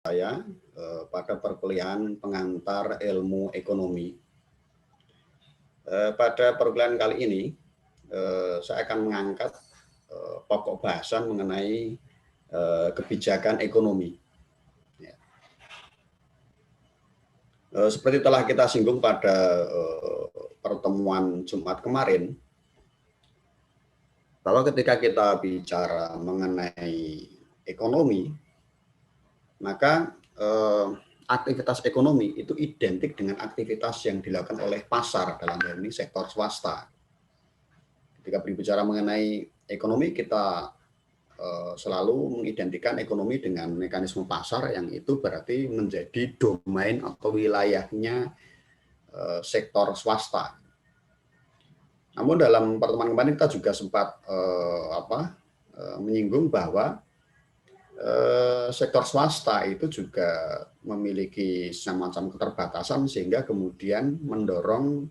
saya pada perkuliahan pengantar ilmu ekonomi. Pada perkuliahan kali ini, saya akan mengangkat pokok bahasan mengenai kebijakan ekonomi. Seperti telah kita singgung pada pertemuan Jumat kemarin, kalau ketika kita bicara mengenai ekonomi, maka aktivitas ekonomi itu identik dengan aktivitas yang dilakukan oleh pasar, dalam hal ini sektor swasta. Ketika berbicara mengenai ekonomi, kita selalu mengidentikan ekonomi dengan mekanisme pasar, yang itu berarti menjadi domain atau wilayahnya sektor swasta. Namun dalam pertemuan kemarin kita juga sempat menyinggung bahwa sektor swasta itu juga memiliki semacam keterbatasan, sehingga kemudian mendorong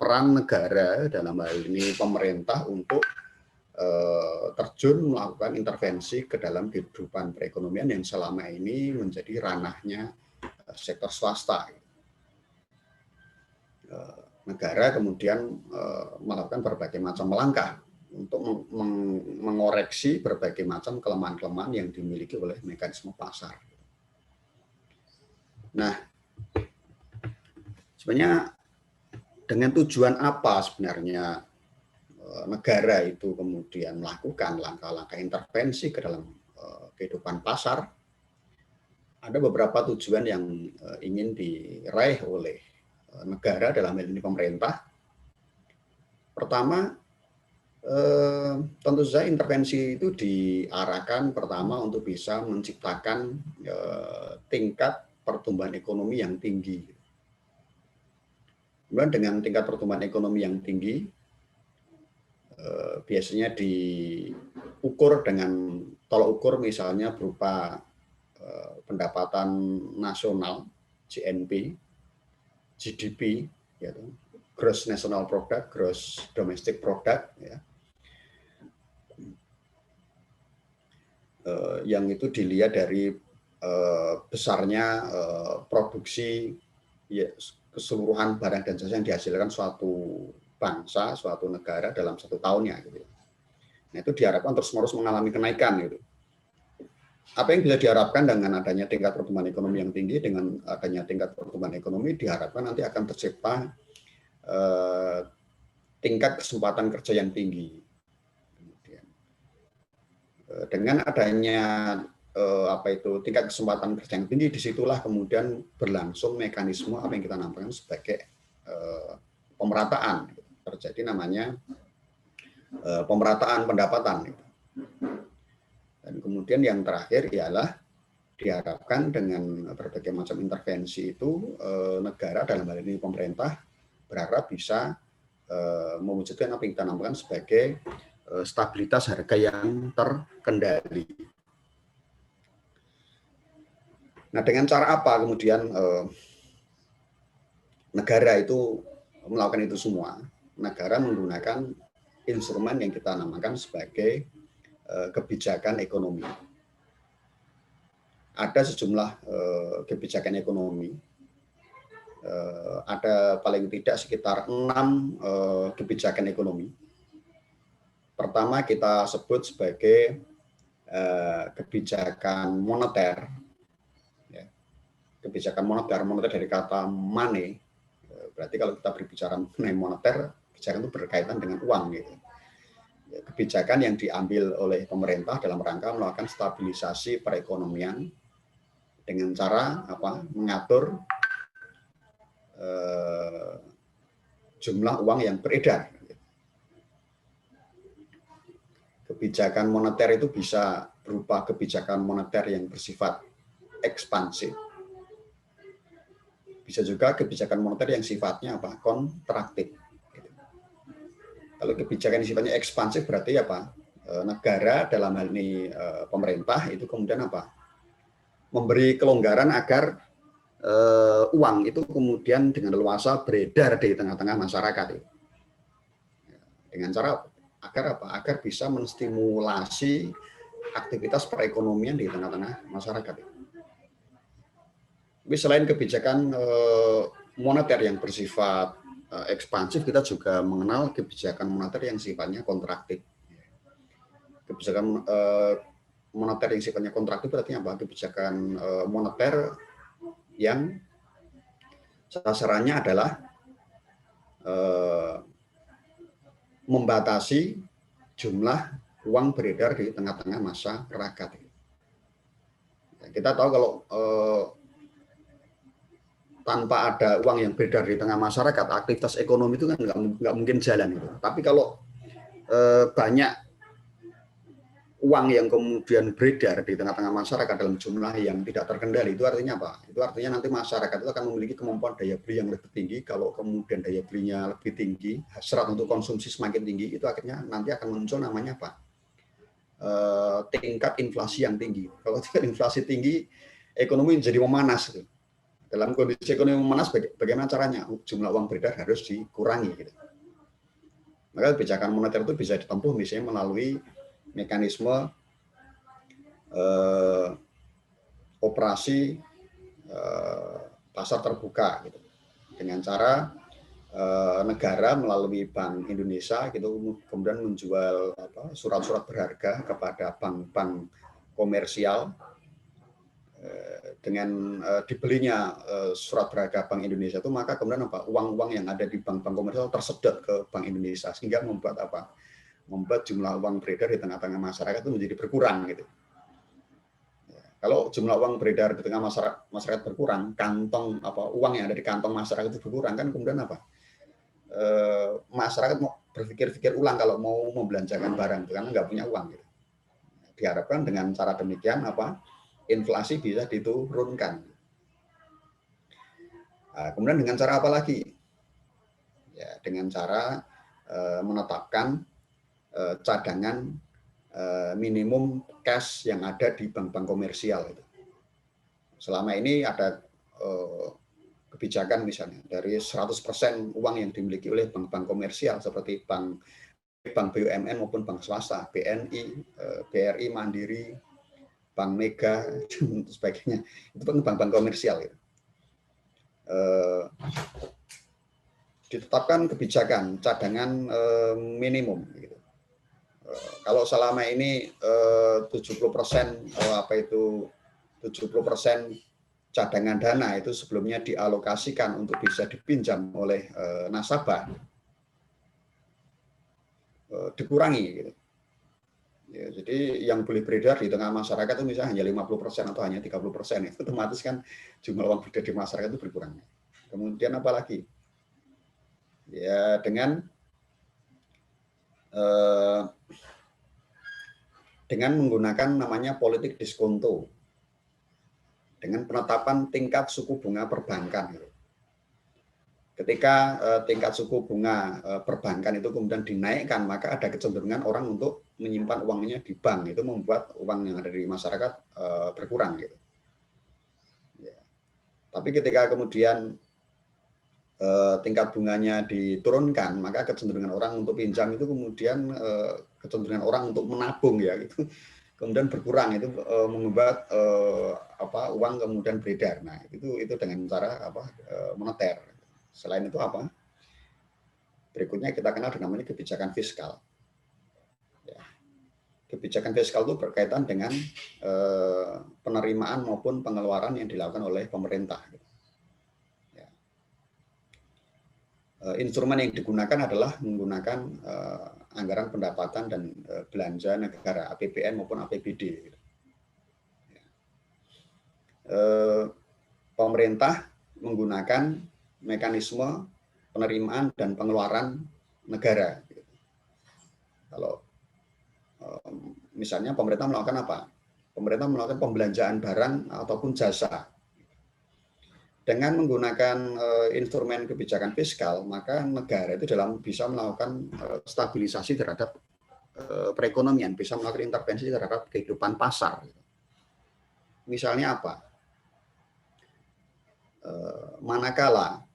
peran negara, dalam hal ini pemerintah, untuk terjun melakukan intervensi ke dalam kehidupan perekonomian yang selama ini menjadi ranahnya sektor swasta. Negara kemudian melakukan berbagai macam langkah untuk mengoreksi berbagai macam kelemahan-kelemahan yang dimiliki oleh mekanisme pasar. Nah, sebenarnya dengan tujuan apa sebenarnya negara itu kemudian melakukan langkah-langkah intervensi ke dalam kehidupan pasar? Ada beberapa tujuan yang ingin diraih oleh negara, dalam hal ini pemerintah. Pertama, tentu saja intervensi itu diarahkan pertama untuk bisa menciptakan tingkat pertumbuhan ekonomi yang tinggi. Kemudian dengan tingkat pertumbuhan ekonomi yang tinggi, biasanya diukur dengan tolok ukur, misalnya berupa pendapatan nasional, GNP, GDP, yaitu Gross National Product, Gross Domestic Product, ya. Yang itu dilihat dari besarnya produksi, ya, keseluruhan barang dan jasa yang dihasilkan suatu bangsa, suatu negara dalam satu tahunnya, gitu. Nah, itu diharapkan terus-menerus mengalami kenaikan, gitu. Apa yang bisa diharapkan dengan adanya tingkat pertumbuhan ekonomi yang tinggi? Dengan adanya tingkat pertumbuhan ekonomi, diharapkan nanti akan tercipta tingkat kesempatan kerja yang tinggi. Kemudian, dengan adanya tingkat kesempatan kerja yang tinggi, disitulah kemudian berlangsung mekanisme apa yang kita namakan sebagai pemerataan. Terjadi namanya pemerataan pendapatan. Dan kemudian yang terakhir ialah diharapkan dengan berbagai macam intervensi itu, negara, dalam hal ini pemerintah, berharap bisa mewujudkan apa yang kita namakan sebagai stabilitas harga yang terkendali. Nah, dengan cara apa kemudian negara itu melakukan itu semua? Negara menggunakan instrumen yang kita namakan sebagai kebijakan ekonomi. Ada sejumlah kebijakan ekonomi, ada paling tidak sekitar 6 kebijakan ekonomi. Pertama kita sebut sebagai kebijakan moneter. Kebijakan moneter dari kata money, berarti kalau kita berbicara mengenai moneter, kebijakan itu berkaitan dengan uang, gitu. Kebijakan yang diambil oleh pemerintah dalam rangka melakukan stabilisasi perekonomian dengan cara mengatur jumlah uang yang beredar. Kebijakan moneter itu bisa berupa kebijakan moneter yang bersifat ekspansif. Bisa juga kebijakan moneter yang sifatnya kontraktif. Kalau kebijakan yang sifatnya ekspansif berarti negara, dalam hal ini pemerintah, itu kemudian memberi kelonggaran agar uang itu kemudian dengan leluasa beredar di tengah-tengah masyarakat. Dengan cara agar bisa menstimulasi aktivitas perekonomian di tengah-tengah masyarakat. Tapi selain kebijakan moneter yang bersifat ekspansif, kita juga mengenal kebijakan moneter yang sifatnya kontraktif. Kebijakan moneter yang sifatnya kontraktif berarti apa? Kebijakan moneter yang sasarannya adalah membatasi jumlah uang beredar di tengah-tengah masyarakat. Kita tahu kalau tanpa ada uang yang beredar di tengah masyarakat, aktivitas ekonomi itu kan nggak mungkin jalan itu. Tapi kalau banyak uang yang kemudian beredar di tengah-tengah masyarakat dalam jumlah yang tidak terkendali, itu artinya apa? Itu artinya nanti masyarakat itu akan memiliki kemampuan daya beli yang lebih tinggi. Kalau kemudian daya belinya lebih tinggi, hasrat untuk konsumsi semakin tinggi, itu akhirnya nanti akan muncul namanya apa? Tingkat inflasi yang tinggi. Kalau tingkat inflasi tinggi, ekonomi menjadi memanas. Gitu. Dalam kondisi ekonomi memanas, bagaimana caranya? Jumlah uang beredar harus dikurangi. Gitu. Maka kebijakan moneter itu bisa ditempuh misalnya melalui mekanisme operasi pasar terbuka gitu. Dengan cara negara melalui Bank Indonesia gitu kemudian menjual surat-surat berharga kepada bank-bank komersial dengan dibelinya surat berharga Bank Indonesia itu, maka kemudian uang-uang yang ada di bank-bank komersial tersedot ke Bank Indonesia sehingga membuat jumlah uang beredar di tengah-tengah masyarakat itu menjadi berkurang gitu. Kalau jumlah uang beredar di tengah masyarakat berkurang, kantong uang yang ada di kantong masyarakat itu berkurang, kan kemudian masyarakat mau berpikir-pikir ulang kalau mau membelanjakan barang karena nggak punya uang gitu. Diharapkan dengan cara demikian inflasi bisa diturunkan. Nah, kemudian dengan cara apa lagi? Ya, dengan cara menetapkan cadangan minimum cash yang ada di bank-bank komersial. Selama ini ada kebijakan misalnya dari 100% uang yang dimiliki oleh bank-bank komersial seperti bank BUMN maupun bank swasta, BNI, BRI, Mandiri, Bank Mega, dan sebagainya. Itu bank-bank komersial. Ditetapkan kebijakan cadangan minimum. Gitu. Kalau selama ini 70% 70% cadangan dana itu sebelumnya dialokasikan untuk bisa dipinjam oleh nasabah, dikurangi gitu. Ya, jadi yang boleh beredar di tengah masyarakat itu misalnya hanya 50% atau hanya 30%, itu otomatis kan jumlah uang beredar di masyarakat itu berkurang. Kemudian apa lagi? Ya dengan menggunakan namanya politik diskonto, dengan penetapan tingkat suku bunga perbankan. Ketika tingkat suku bunga perbankan itu kemudian dinaikkan, maka ada kecenderungan orang untuk menyimpan uangnya di bank. Itu membuat uang yang ada di masyarakat berkurang. Gitu. Ya. Tapi ketika kemudian tingkat bunganya diturunkan, maka kecenderungan orang untuk pinjam itu kemudian kecenderungan orang untuk menabung ya gitu. Kemudian berkurang, itu membuat uang kemudian beredar. Nah, itu dengan cara moneter. Selain itu berikutnya kita kenal namanya kebijakan fiskal. Ya. Kebijakan fiskal itu berkaitan dengan penerimaan maupun pengeluaran yang dilakukan oleh pemerintah. Ya. Instrumen yang digunakan adalah menggunakan anggaran pendapatan dan belanja negara, APBN maupun APBD. Ya. Pemerintah menggunakan mekanisme penerimaan dan pengeluaran negara. Kalau misalnya pemerintah melakukan apa? Pemerintah melakukan pembelanjaan barang ataupun jasa. Dengan menggunakan instrumen kebijakan fiskal, maka negara itu bisa melakukan stabilisasi terhadap perekonomian, bisa melakukan intervensi terhadap kehidupan pasar. Misalnya apa? Manakala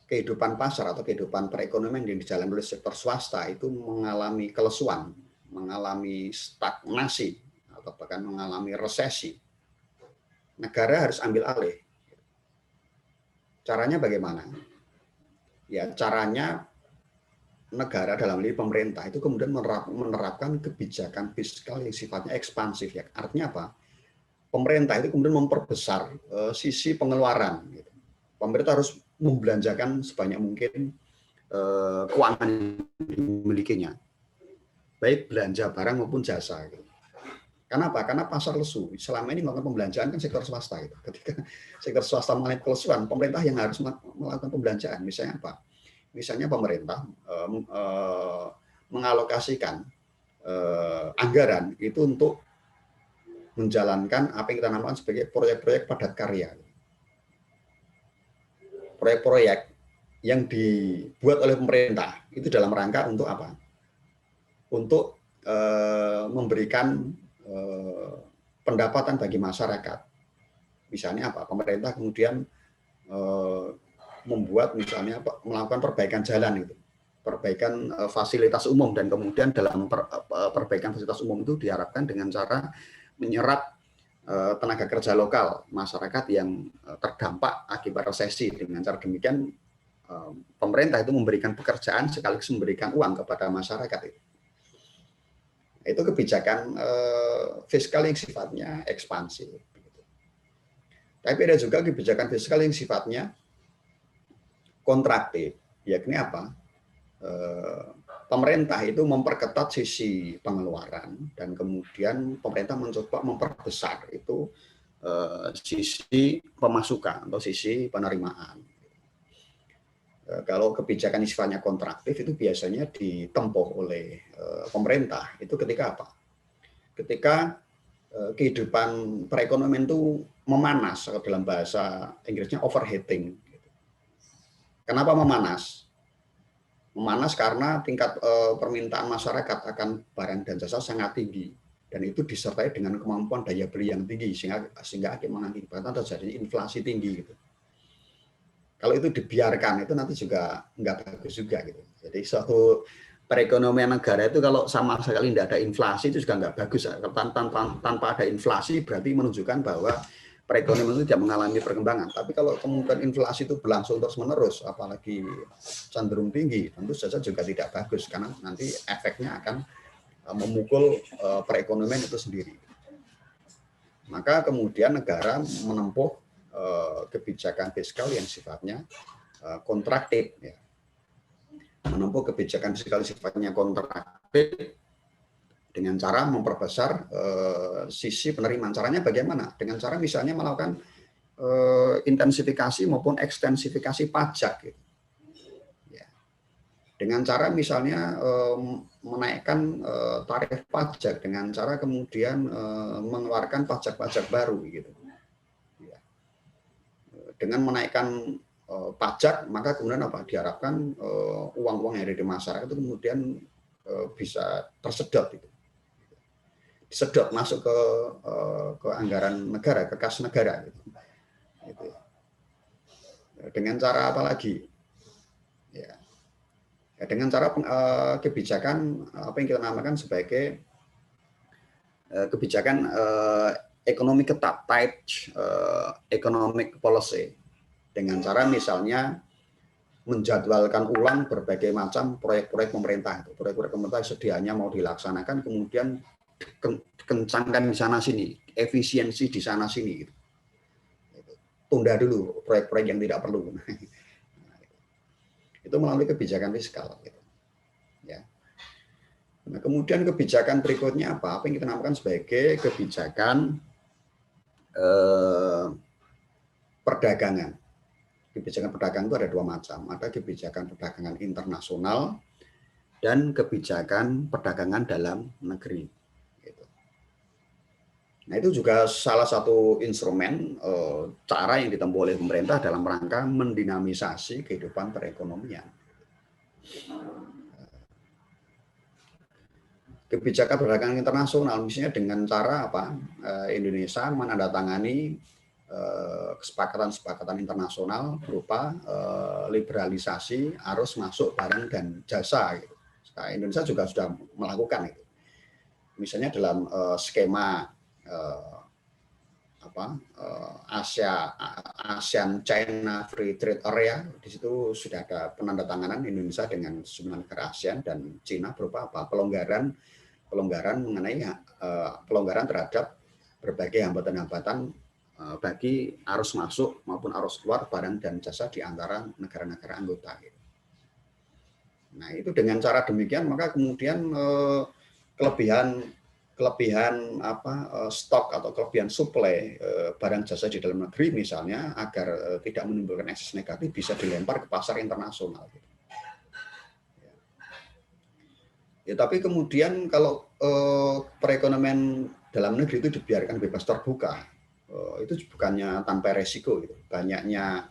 kehidupan pasar atau kehidupan perekonomian yang dijalankan oleh sektor swasta itu mengalami kelesuan, mengalami stagnasi, atau bahkan mengalami resesi, negara harus ambil alih. Caranya bagaimana? Ya, caranya negara dalam hal ini pemerintah itu kemudian menerapkan kebijakan fiskal yang sifatnya ekspansif. Ya. Artinya apa? Pemerintah itu kemudian memperbesar sisi pengeluaran. Gitu. Pemerintah harus membelanjakan sebanyak mungkin keuangan yang dimilikinya, baik belanja barang maupun jasa. Gitu. Kenapa? Karena pasar lesu. Selama ini melakukan pembelanjaan kan sektor swasta. Gitu. Ketika sektor swasta mengalami kelesuan, pemerintah yang harus melakukan pembelanjaan. Misalnya apa? Misalnya pemerintah mengalokasikan anggaran itu untuk menjalankan apa yang kita namakan sebagai proyek-proyek padat karya. Proyek-proyek yang dibuat oleh pemerintah itu dalam rangka untuk apa? Untuk memberikan pendapatan bagi masyarakat. Misalnya apa? Pemerintah kemudian membuat misalnya melakukan perbaikan jalan itu, perbaikan fasilitas umum, dan kemudian dalam perbaikan fasilitas umum itu diharapkan dengan cara menyerap tenaga kerja lokal masyarakat yang terdampak akibat resesi. Dengan cara demikian pemerintah itu memberikan pekerjaan sekaligus memberikan uang kepada masyarakat. Itu kebijakan fiskal yang sifatnya ekspansif. Tapi ada juga kebijakan fiskal yang sifatnya kontraktif, yakni apa? Pemerintah itu memperketat sisi pengeluaran dan kemudian pemerintah mencoba memperbesar itu sisi pemasukan atau sisi penerimaan. Kalau kebijakan sifatnya kontraktif itu biasanya ditempuh oleh pemerintah itu ketika apa? Ketika kehidupan perekonomian itu memanas, atau dalam bahasa Inggrisnya overheating. Kenapa memanas? Memanas karena tingkat permintaan masyarakat akan barang dan jasa sangat tinggi, dan itu disertai dengan kemampuan daya beli yang tinggi sehingga mengakibatkan terjadi inflasi tinggi gitu. Kalau itu dibiarkan itu nanti juga nggak bagus juga gitu. Jadi suatu perekonomian negara itu kalau sama sekali tidak ada inflasi itu juga nggak bagus. Tanpa ada inflasi berarti menunjukkan bahwa perekonomian itu tidak mengalami perkembangan. Tapi kalau kemudian inflasi itu berlangsung terus-menerus, apalagi cenderung tinggi, tentu saja juga tidak bagus karena nanti efeknya akan memukul perekonomian itu sendiri. Maka kemudian negara menempuh kebijakan fiskal yang sifatnya kontraktif, ya. Menempuh kebijakan fiskal sifatnya kontraktif dengan cara memperbesar sisi penerimaan. Caranya bagaimana? Dengan cara misalnya melakukan intensifikasi maupun ekstensifikasi pajak. Gitu. Ya. Dengan cara misalnya menaikkan tarif pajak, dengan cara kemudian mengeluarkan pajak-pajak baru. Gitu. Ya. Dengan menaikkan pajak, maka kemudian apa? Diharapkan uang-uang yang ada di masyarakat itu kemudian bisa tersedot. Gitu. Sedot masuk ke anggaran negara, ke kas negara. Gitu. Gitu. Dengan cara apa lagi? Ya. Dengan cara kebijakan apa yang kita namakan sebagai kebijakan ekonomi ketat, tight economic policy. Dengan cara misalnya menjadwalkan ulang berbagai macam proyek-proyek pemerintah. Proyek-proyek pemerintah sedianya mau dilaksanakan, kemudian kencangkan di sana sini, efisiensi di sana sini. Gitu. Tunda dulu proyek-proyek yang tidak perlu. Itu melalui kebijakan fiskal. Gitu. Ya. Nah, kemudian kebijakan berikutnya apa? Apa yang kita namakan sebagai kebijakan perdagangan. Kebijakan perdagangan itu ada dua macam. Ada kebijakan perdagangan internasional dan kebijakan perdagangan dalam negeri. Nah, itu juga salah satu instrumen cara yang ditempuh oleh pemerintah dalam rangka mendinamisasi kehidupan perekonomian. Kebijakan perdagangan internasional misalnya dengan cara apa? Indonesia menandatangani kesepakatan-kesepakatan internasional berupa liberalisasi arus masuk barang dan jasa. Gitu. Nah, Indonesia juga sudah melakukan itu. Misalnya dalam skema ASEAN China Free Trade Area. Di situ sudah ada penandatanganan Indonesia dengan sejumlah negara ASEAN dan China berupa pelonggaran mengenai pelonggaran terhadap berbagai hambatan-hambatan bagi arus masuk maupun arus keluar barang dan jasa di antara negara-negara anggota. Nah, itu dengan cara demikian maka kemudian kelebihan stok atau kelebihan suplai barang jasa di dalam negeri misalnya agar tidak menimbulkan ekses negatif bisa dilempar ke pasar internasional. Ya, tapi kemudian kalau perekonomian dalam negeri itu dibiarkan bebas terbuka, itu bukannya tanpa resiko gitu. Banyaknya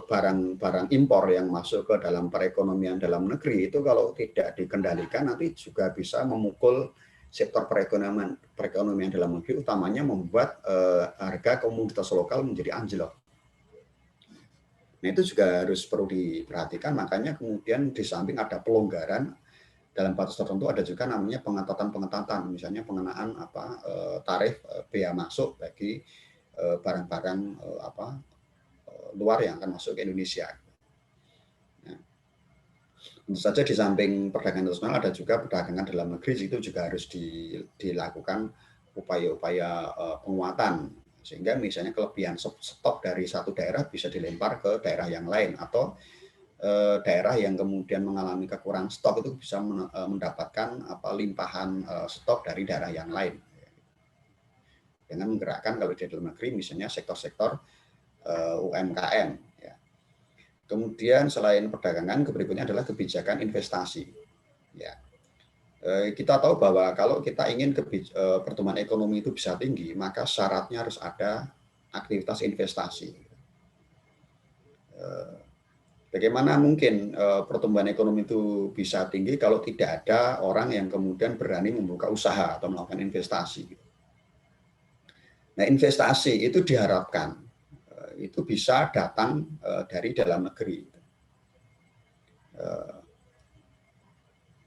barang-barang impor yang masuk ke dalam perekonomian dalam negeri itu kalau tidak dikendalikan nanti juga bisa memukul sektor perekonomian dalam negeri, utamanya membuat harga komoditas lokal menjadi anjlok. Nah, itu juga harus perlu diperhatikan, makanya kemudian di samping ada pelonggaran dalam batas tertentu ada juga namanya pengetatan, misalnya pengenaan tarif bea masuk bagi barang-barang luar yang akan masuk ke Indonesia. Nah, tentu saja di samping perdagangan internasional ada juga perdagangan dalam negeri, itu juga harus dilakukan upaya-upaya penguatan sehingga misalnya kelebihan stok dari satu daerah bisa dilempar ke daerah yang lain atau daerah yang kemudian mengalami kekurangan stok itu bisa mendapatkan limpahan stok dari daerah yang lain. Dengan menggerakkan kalau di dalam negeri misalnya sektor-sektor UMKM. Ya. Kemudian selain perdagangan, berikutnya adalah kebijakan investasi. Ya. Kita tahu bahwa kalau kita ingin pertumbuhan ekonomi itu bisa tinggi, maka syaratnya harus ada aktivitas investasi. Bagaimana mungkin pertumbuhan ekonomi itu bisa tinggi kalau tidak ada orang yang kemudian berani membuka usaha atau melakukan investasi. Nah, investasi itu diharapkan itu bisa datang dari dalam negeri.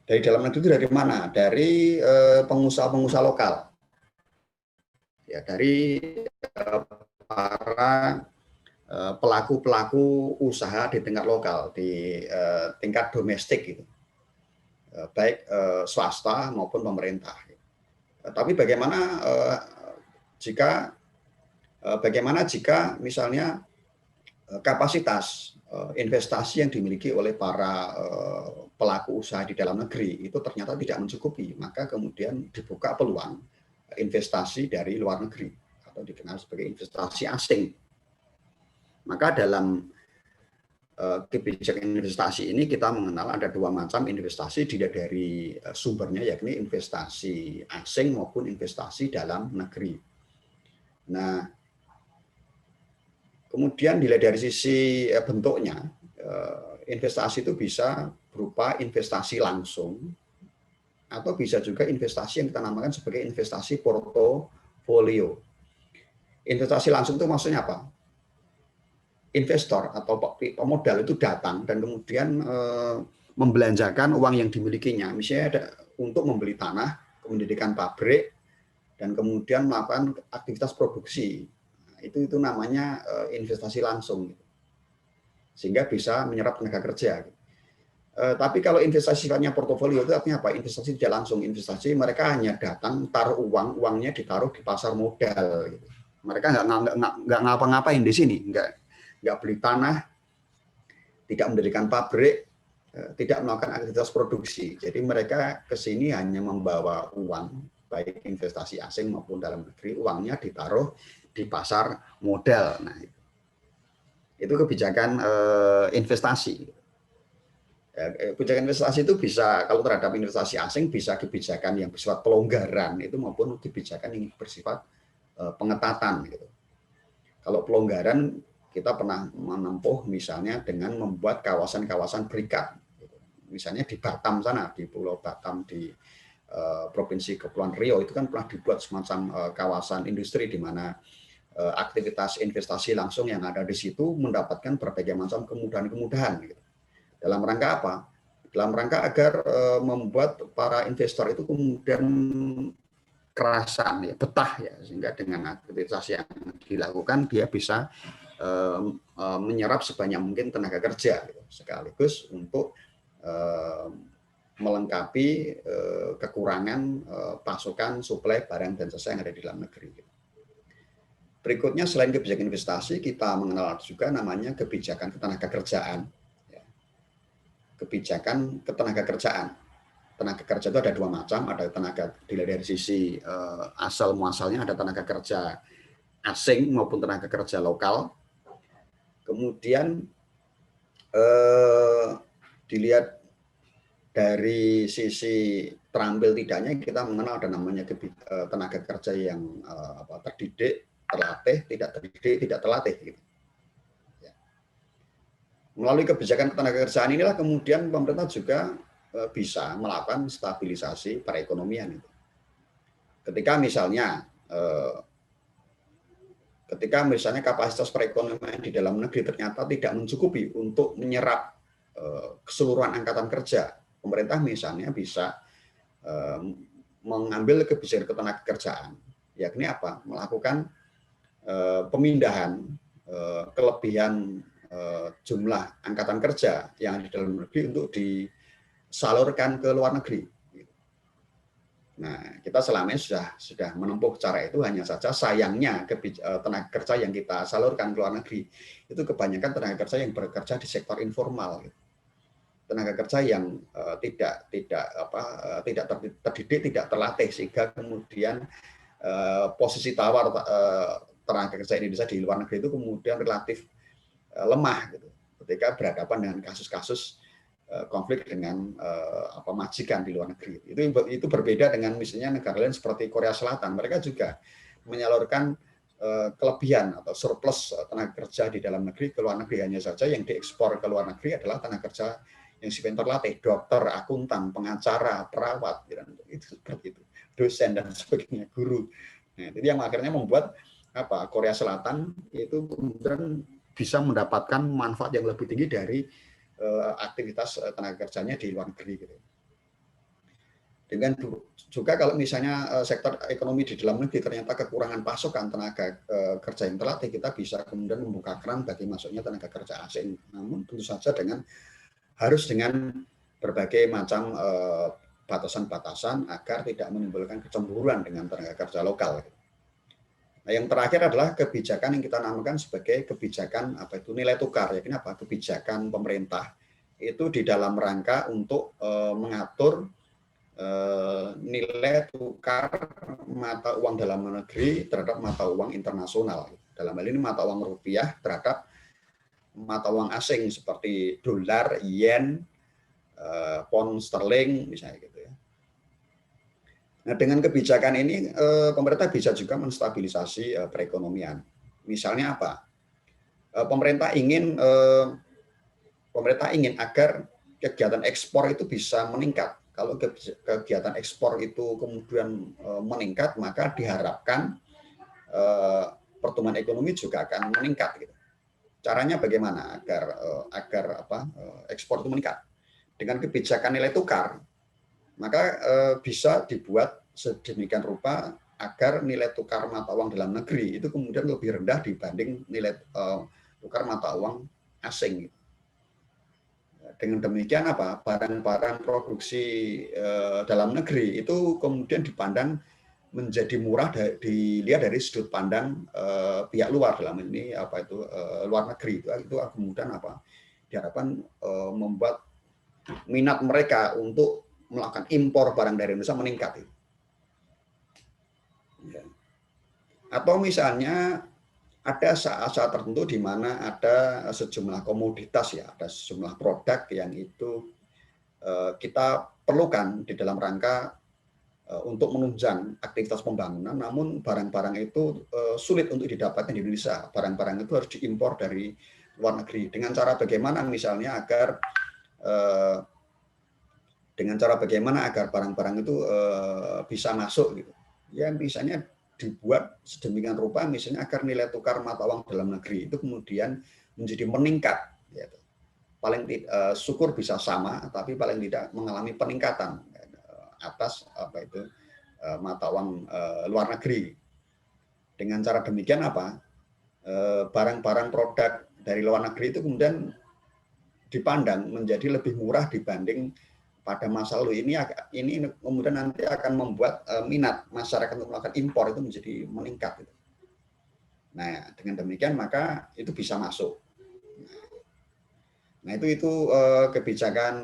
Dari dalam negeri itu dari mana? Dari pengusaha-pengusaha lokal. Ya, dari para pelaku-pelaku usaha di tingkat lokal, di tingkat domestik gitu. Baik swasta maupun pemerintah. Tapi bagaimana jika misalnya kapasitas investasi yang dimiliki oleh para pelaku usaha di dalam negeri itu ternyata tidak mencukupi, maka kemudian dibuka peluang investasi dari luar negeri atau dikenal sebagai investasi asing. Maka dalam kebijakan investasi ini kita mengenal ada dua macam investasi, dilihat dari sumbernya yakni investasi asing maupun investasi dalam negeri. Nah, kemudian dilihat dari sisi bentuknya, investasi itu bisa berupa investasi langsung atau bisa juga investasi yang kita namakan sebagai investasi portofolio. Investasi langsung itu maksudnya apa? Investor atau pemodal itu datang dan kemudian membelanjakan uang yang dimilikinya, misalnya untuk membeli tanah, mendirikan pabrik, dan kemudian melakukan aktivitas produksi. Itu namanya investasi langsung, sehingga bisa menyerap tenaga kerja. Tapi kalau investasi sifatnya portofolio itu artinya apa? Investasi tidak langsung, investasi mereka hanya datang taruh uangnya ditaruh di pasar modal. Mereka nggak ngapa-ngapain di sini, nggak beli tanah, tidak mendirikan pabrik, tidak melakukan aktivitas produksi. Jadi mereka ke sini hanya membawa uang, baik investasi asing maupun dalam negeri, uangnya ditaruh di pasar modal. Nah, itu kebijakan investasi. Kebijakan investasi itu bisa, kalau terhadap investasi asing, bisa kebijakan yang bersifat pelonggaran itu maupun kebijakan yang bersifat pengetatan. Gitu. Kalau pelonggaran, kita pernah menempuh misalnya dengan membuat kawasan-kawasan berikat. Gitu. Misalnya di Batam sana, di Pulau Batam, di Provinsi Kepulauan Riau, itu kan pernah dibuat semacam kawasan industri di mana aktivitas investasi langsung yang ada di situ mendapatkan berbagai macam kemudahan-kemudahan. Gitu. Dalam rangka apa? Dalam rangka agar membuat para investor itu kemudian kerasan, ya, betah ya, sehingga dengan aktivitas yang dilakukan dia bisa menyerap sebanyak mungkin tenaga kerja gitu, sekaligus untuk melengkapi kekurangan pasokan suplai barang dan jasa yang ada di dalam negeri. Berikutnya selain kebijakan investasi, kita mengenal juga namanya kebijakan ketenagakerjaan. Kebijakan ketenagakerjaan. Tenaga kerja itu ada dua macam, ada tenaga dilihat dari sisi asal muasalnya, ada tenaga kerja asing maupun tenaga kerja lokal. Kemudian dilihat dari sisi terampil tidaknya, kita mengenal ada namanya tenaga kerja yang terdidik, terlatih, tidak terdidik, tidak terlatih. Gitu. Ya. Melalui kebijakan ketenagakerjaan inilah kemudian pemerintah juga bisa melakukan stabilisasi perekonomian. Ketika misalnya kapasitas perekonomian di dalam negeri ternyata tidak mencukupi untuk menyerap keseluruhan angkatan kerja, pemerintah misalnya bisa mengambil kebijakan ketenagakerjaan, yakni apa? Melakukan pemindahan kelebihan jumlah angkatan kerja yang di dalam negeri untuk disalurkan ke luar negeri. Nah, kita selama ini sudah menempuh cara itu, hanya saja sayangnya tenaga kerja yang kita salurkan ke luar negeri itu kebanyakan tenaga kerja yang bekerja di sektor informal. Tenaga kerja yang tidak terdidik, tidak terlatih, sehingga kemudian posisi tawar tenaga kerja Indonesia di luar negeri itu kemudian relatif lemah gitu, ketika berhadapan dengan kasus-kasus konflik dengan majikan di luar negeri. Itu berbeda dengan misalnya negara lain seperti Korea Selatan. Mereka juga menyalurkan kelebihan atau surplus tenaga kerja di dalam negeri ke luar negeri, hanya saja yang diekspor ke luar negeri adalah tenaga kerja yang sifatnya terlatih, dokter, akuntan, pengacara, perawat, itu seperti itu, dosen dan sebagainya, guru. Nah, itu yang akhirnya membuat Korea Selatan itu kemudian bisa mendapatkan manfaat yang lebih tinggi dari aktivitas tenaga kerjanya di luar negeri. Gitu. Dengan juga kalau misalnya sektor ekonomi di dalam negeri ternyata kekurangan pasokan tenaga kerja yang terlatih, kita bisa kemudian membuka keran bagi masuknya tenaga kerja asing. Namun tentu saja harus dengan berbagai macam batasan-batasan agar tidak menimbulkan kecemburuan dengan tenaga kerja lokal. Nah, yang terakhir adalah kebijakan yang kita namakan sebagai kebijakan nilai tukar. Ya, kenapa? Kebijakan pemerintah itu di dalam rangka untuk mengatur nilai tukar mata uang dalam negeri terhadap mata uang internasional. Dalam hal ini mata uang rupiah terhadap mata uang asing seperti dolar, yen, pound sterling misalnya gitu ya. Nah, dengan kebijakan ini pemerintah bisa juga menstabilisasi perekonomian. Misalnya apa? Pemerintah ingin agar kegiatan ekspor itu bisa meningkat. Kalau kegiatan ekspor itu kemudian meningkat, maka diharapkan pertumbuhan ekonomi juga akan meningkat. Gitu. Caranya bagaimana agar ekspor itu meningkat? Dengan kebijakan nilai tukar, maka bisa dibuat sedemikian rupa agar nilai tukar mata uang dalam negeri itu kemudian lebih rendah dibanding nilai tukar mata uang asing. Dengan demikian barang-barang produksi dalam negeri itu kemudian dipandang menjadi murah dilihat dari sudut pandang pihak luar, dalam ini luar negeri itu kemudian diharapkan membuat minat mereka untuk melakukan impor barang dari Indonesia meningkat. Atau misalnya ada saat-saat tertentu di mana ada sejumlah komoditas ya, ada sejumlah produk yang itu kita perlukan di dalam rangka untuk menunjang aktivitas pembangunan, namun barang-barang itu sulit untuk didapatkan di Indonesia. Barang-barang itu harus diimpor dari luar negeri. Dengan cara bagaimana misalnya agar barang-barang itu bisa masuk gitu. Ya misalnya dibuat sedemikian rupa misalnya agar nilai tukar mata uang dalam negeri itu kemudian menjadi meningkat. Gitu. Paling syukur bisa sama, tapi paling tidak mengalami peningkatan atas mata uang luar negeri. Dengan cara demikian apa? Barang-barang produk dari luar negeri itu kemudian dipandang menjadi lebih murah dibanding pada masa lalu. Ini kemudian nanti akan membuat minat masyarakat untuk melakukan impor itu menjadi meningkat. Nah, dengan demikian maka itu bisa masuk. Nah, itu kebijakan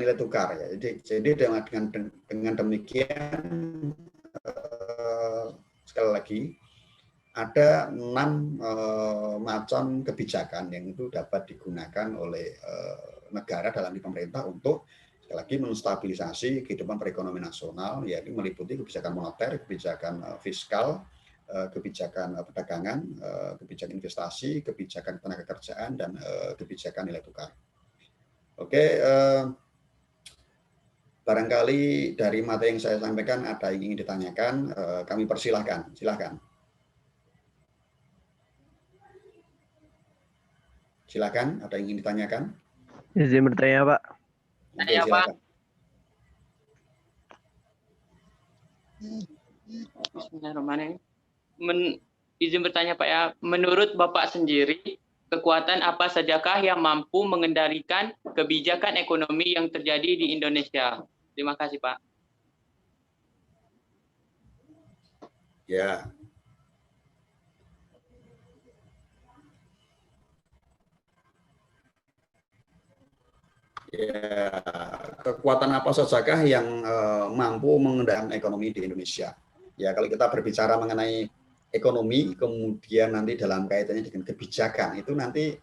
nilai tukar ya. Jadi dengan demikian sekali lagi ada 6 macam kebijakan yang itu dapat digunakan oleh negara dalam di pemerintah untuk sekali lagi menstabilisasi kehidupan perekonomian nasional, yaitu meliputi kebijakan moneter, kebijakan fiskal, kebijakan perdagangan, kebijakan investasi, kebijakan tenaga kerjaan, dan kebijakan nilai tukar. Oke, barangkali dari materi yang saya sampaikan ada yang ingin ditanyakan, kami persilahkan. Silakan. Silakan, ada yang ingin ditanyakan? Izin bertanya, Pak. Oke, silakan. Bismillahirrahmanirrahim. Izin bertanya Pak ya, menurut Bapak sendiri, kekuatan apa sajakah yang mampu mengendalikan kebijakan ekonomi yang terjadi di Indonesia? Terima kasih Pak. Ya. Ya, kekuatan apa sajakah yang mampu mengendalikan ekonomi di Indonesia? Ya, kalau kita berbicara mengenai ekonomi, kemudian nanti dalam kaitannya dengan kebijakan, itu nanti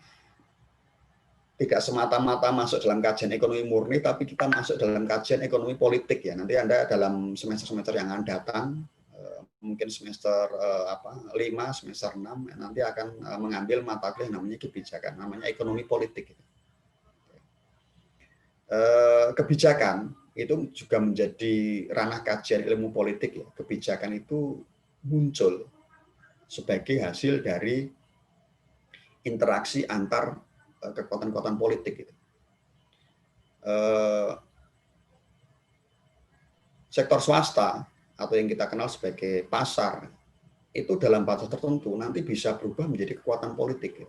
tidak semata-mata masuk dalam kajian ekonomi murni, tapi kita masuk dalam kajian ekonomi politik ya. Nanti Anda dalam semester-semester yang akan datang, mungkin semester 5, semester 6, nanti akan mengambil mata kuliah yang namanya kebijakan, namanya ekonomi politik. Kebijakan itu juga menjadi ranah kajian ilmu politik ya. Kebijakan itu muncul sebagai hasil dari interaksi antar kekuatan-kekuatan politik. Sektor swasta atau yang kita kenal sebagai pasar itu dalam batas tertentu nanti bisa berubah menjadi kekuatan politik.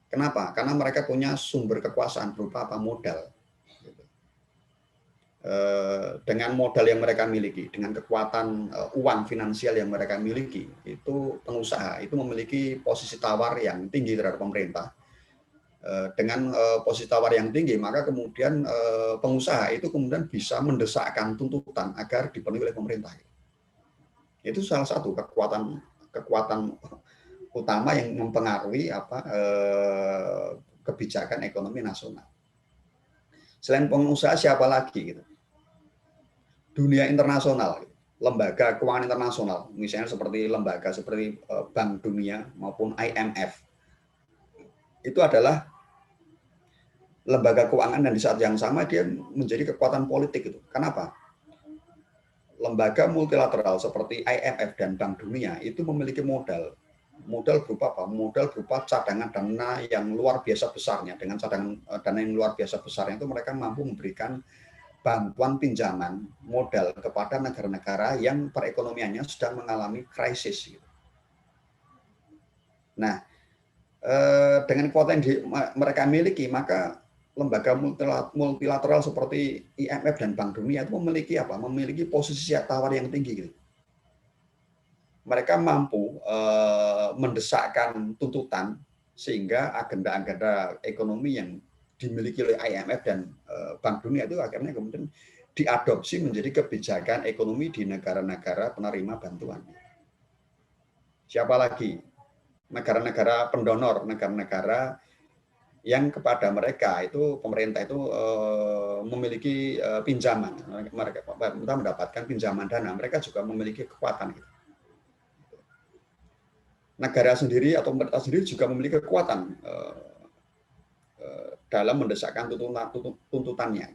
Kenapa? Karena mereka punya sumber kekuasaan berupa apa? Modal. Dengan modal yang mereka miliki, dengan kekuatan uang finansial yang mereka miliki, itu pengusaha itu memiliki posisi tawar yang tinggi terhadap pemerintah. Dengan posisi tawar yang tinggi, maka kemudian pengusaha itu kemudian bisa mendesakkan tuntutan agar dipenuhi oleh pemerintah. Itu salah satu kekuatan utama yang mempengaruhi kebijakan ekonomi nasional. Selain pengusaha siapa lagi gitu? Dunia internasional, lembaga keuangan internasional, misalnya seperti lembaga seperti Bank Dunia maupun IMF. Itu adalah lembaga keuangan dan di saat yang sama dia menjadi kekuatan politik itu. Kenapa? Lembaga multilateral seperti IMF dan Bank Dunia itu memiliki modal. Modal berupa apa? Modal berupa cadangan dana yang luar biasa besarnya. Dengan cadangan dana yang luar biasa besarnya itu mereka mampu memberikan bantuan pinjaman modal kepada negara-negara yang perekonomiannya sedang mengalami krisis. Nah, dengan kekuatan yang mereka miliki, maka lembaga multilateral seperti IMF dan Bank Dunia itu memiliki apa? Memiliki posisi tawar yang tinggi. Gitu. Mereka mampu mendesakkan tuntutan sehingga agenda-agenda ekonomi yang dimiliki oleh IMF dan Bank Dunia itu akhirnya kemudian diadopsi menjadi kebijakan ekonomi di negara-negara penerima bantuan. Siapa lagi? Negara-negara pendonor, negara-negara yang kepada mereka itu pemerintah itu memiliki pinjaman, mereka mendapatkan pinjaman dana, mereka juga memiliki kekuatan. Gitu. Negara sendiri atau pemerintah sendiri juga memiliki kekuatan dalam mendesakkan tuntutannya.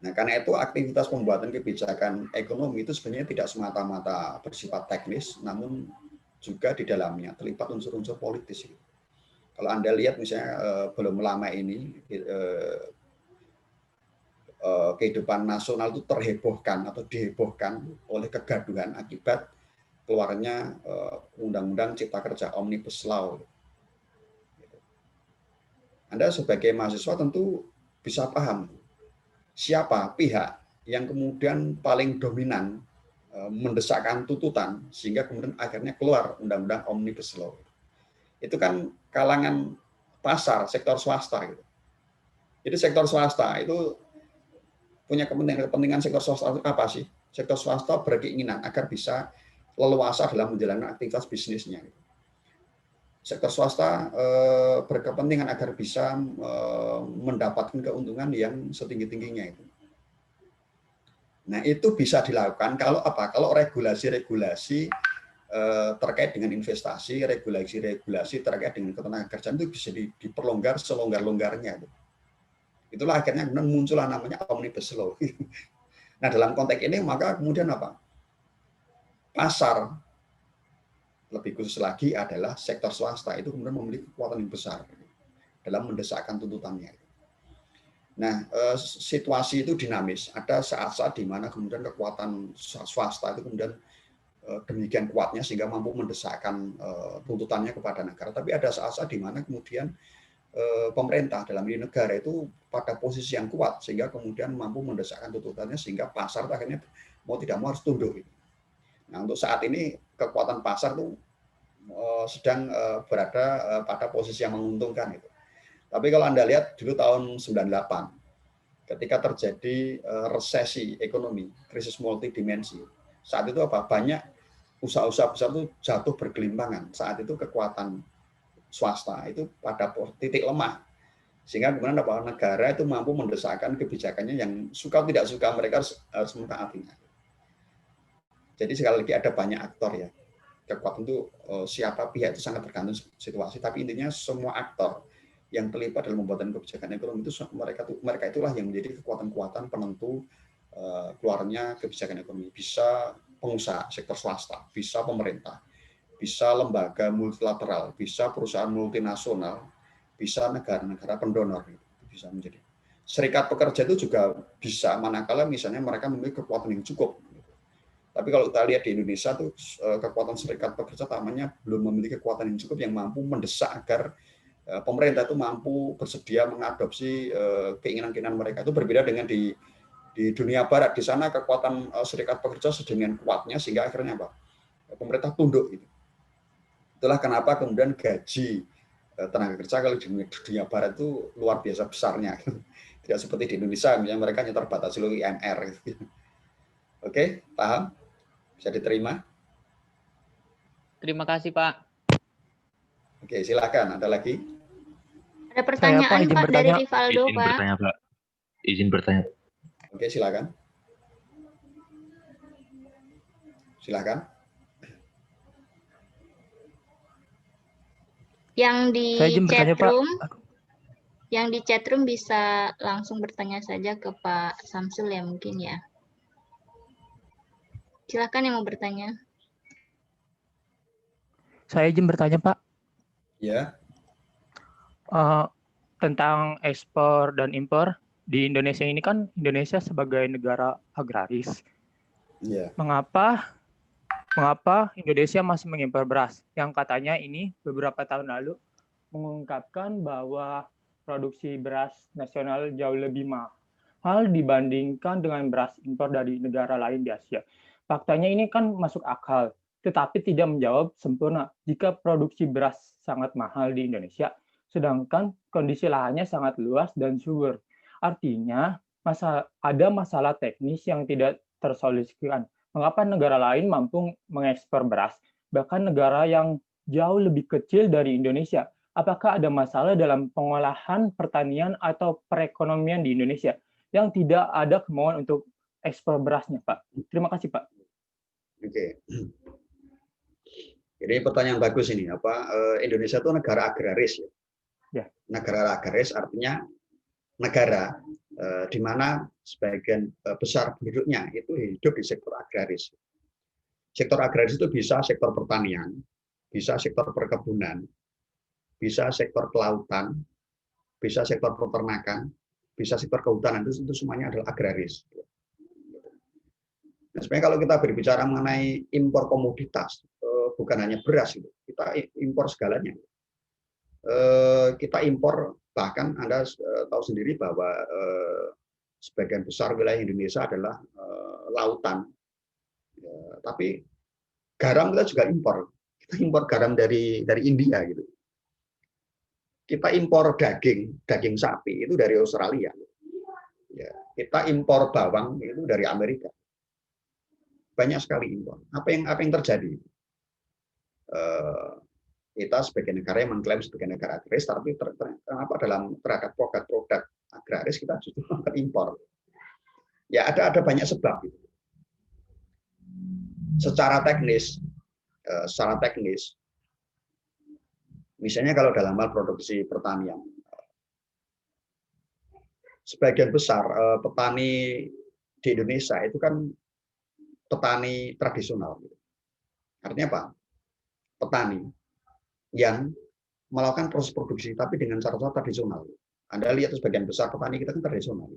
Nah, karena itu aktivitas pembuatan kebijakan ekonomi itu sebenarnya tidak semata-mata bersifat teknis, namun juga di dalamnya terlibat unsur-unsur politis. Kalau Anda lihat misalnya belum lama ini kehidupan nasional itu terhebohkan atau dihebohkan oleh kegaduhan akibat keluarnya Undang-Undang Cipta Kerja Omnibus Law. Anda sebagai mahasiswa tentu bisa paham siapa pihak yang kemudian paling dominan mendesakkan tuntutan sehingga kemudian akhirnya keluar Undang-Undang Omnibus Law. Itu kan kalangan pasar, sektor swasta gitu. Jadi sektor swasta itu punya kepentingan sektor swasta itu apa sih? Sektor swasta berkeinginan agar bisa leluasa dalam menjalankan aktivitas bisnisnya. Sektor swasta berkepentingan agar bisa mendapatkan keuntungan yang setinggi-tingginya itu. Nah, itu bisa dilakukan kalau apa? Kalau regulasi-regulasi terkait dengan investasi, regulasi-regulasi terkait dengan ketenagakerjaan itu bisa diperlonggar selonggar-longgarnya. Itulah akhirnya kemudian muncullah namanya Omnibus Law. Nah, dalam konteks ini maka kemudian apa? Pasar, lebih khusus lagi adalah sektor swasta itu kemudian memiliki kekuatan yang besar dalam mendesakkan tuntutannya. Nah, situasi itu dinamis. Ada saat-saat di mana kemudian kekuatan swasta itu kemudian demikian kuatnya sehingga mampu mendesakkan tuntutannya kepada negara. Tapi ada saat-saat di mana kemudian pemerintah dalam ini negara itu pada posisi yang kuat sehingga kemudian mampu mendesakkan tuntutannya sehingga pasar akhirnya mau tidak mau harus tunduk. Nah, untuk saat ini kekuatan pasar itu sedang berada pada posisi yang menguntungkan itu. Tapi kalau Anda lihat dulu tahun 98 ketika terjadi resesi ekonomi, krisis multidimensi. Saat itu apa? Banyak usaha-usaha besar itu jatuh bergelimpangan. Saat itu kekuatan swasta itu pada titik lemah, sehingga kemudian negara itu mampu mendesakkan kebijakannya yang suka tidak suka mereka harus mentaatinya. Jadi sekali lagi ada banyak aktor ya, kekuatan itu siapa pihak itu sangat tergantung situasi, tapi intinya semua aktor yang terlibat dalam pembuatan kebijakan ekonomi itu mereka itulah yang menjadi kekuatan-kekuatan penentu keluarnya kebijakan ekonomi. Bisa pengusaha sektor swasta, bisa pemerintah, bisa lembaga multilateral, bisa perusahaan multinasional, bisa negara-negara pendonor, bisa menjadi. Serikat pekerja itu juga bisa manakala misalnya mereka memiliki kekuatan yang cukup. Tapi kalau kita lihat di Indonesia tuh kekuatan serikat pekerja tampaknya belum memiliki kekuatan yang cukup yang mampu mendesak agar pemerintah itu mampu bersedia mengadopsi keinginan-keinginan mereka. Itu berbeda dengan di dunia barat. Di sana kekuatan serikat pekerja sedemikian kuatnya sehingga akhirnya apa? Pemerintah tunduk gitu. Itulah kenapa kemudian gaji tenaga kerja kalau di dunia barat itu luar biasa besarnya. Tidak seperti di Indonesia, misalnya mereka hanya terbatas oleh UMR. Oke, paham? Bisa diterima? Terima kasih, Pak. Oke, silakan. Ada lagi? Ada pertanyaan, Pak, dari Rivaldo, Izin Pak. bertanya, Pak. Izin bertanya. Oke, silakan. Silakan. Yang di bertanya, Pak. yang di chatroom bisa langsung bertanya saja ke Pak Samsul ya mungkin ya. Silakan yang mau bertanya. Saya izin bertanya, Pak. Ya. Tentang ekspor dan impor di Indonesia ini kan Indonesia sebagai negara agraris. Ya. Mengapa Indonesia masih mengimpor beras? Yang katanya ini beberapa tahun lalu mengungkapkan bahwa produksi beras nasional jauh lebih mahal dibandingkan dengan beras impor dari negara lain di Asia. Faktanya ini kan masuk akal, tetapi tidak menjawab sempurna jika produksi beras sangat mahal di Indonesia, sedangkan kondisi lahannya sangat luas dan subur. Artinya, ada masalah teknis yang tidak tersolusikan. Mengapa negara lain mampu mengekspor beras, bahkan negara yang jauh lebih kecil dari Indonesia? Apakah ada masalah dalam pengolahan pertanian atau perekonomian di Indonesia yang tidak ada kemauan untuk ekspor berasnya, Pak? Terima kasih, Pak. Oke. Jadi pertanyaan bagus ini. Indonesia itu negara agraris ya. Ya. Negara agraris artinya negara di mana sebagian besar penduduknya itu hidup di sektor agraris. Sektor agraris itu bisa sektor pertanian, bisa sektor perkebunan, bisa sektor kelautan, bisa sektor peternakan, bisa sektor kehutanan, itu semuanya adalah agraris. Nah, sebenarnya kalau kita berbicara mengenai impor komoditas, bukan hanya beras, kita impor segalanya. Kita impor, bahkan Anda tahu sendiri bahwa sebagian besar wilayah Indonesia adalah lautan. Tapi garam kita juga impor. Kita impor garam dari India gitu. Kita impor daging sapi itu dari Australia. Ya, kita impor bawang itu dari Amerika. Banyak sekali impor. Apa yang terjadi? Kita sebagai negara yang mengklaim sebagai negara agraris, tapi kenapa terhadap produk-produk agraris kita justru impor? Ya ada banyak sebab. Gitu. Secara teknis, misalnya kalau dalam hal produksi pertanian, sebagian besar petani di Indonesia itu kan petani tradisional. Artinya apa? Petani yang melakukan proses produksi tapi dengan cara-cara tradisional. Anda lihat sebagian besar petani kita kan tradisional.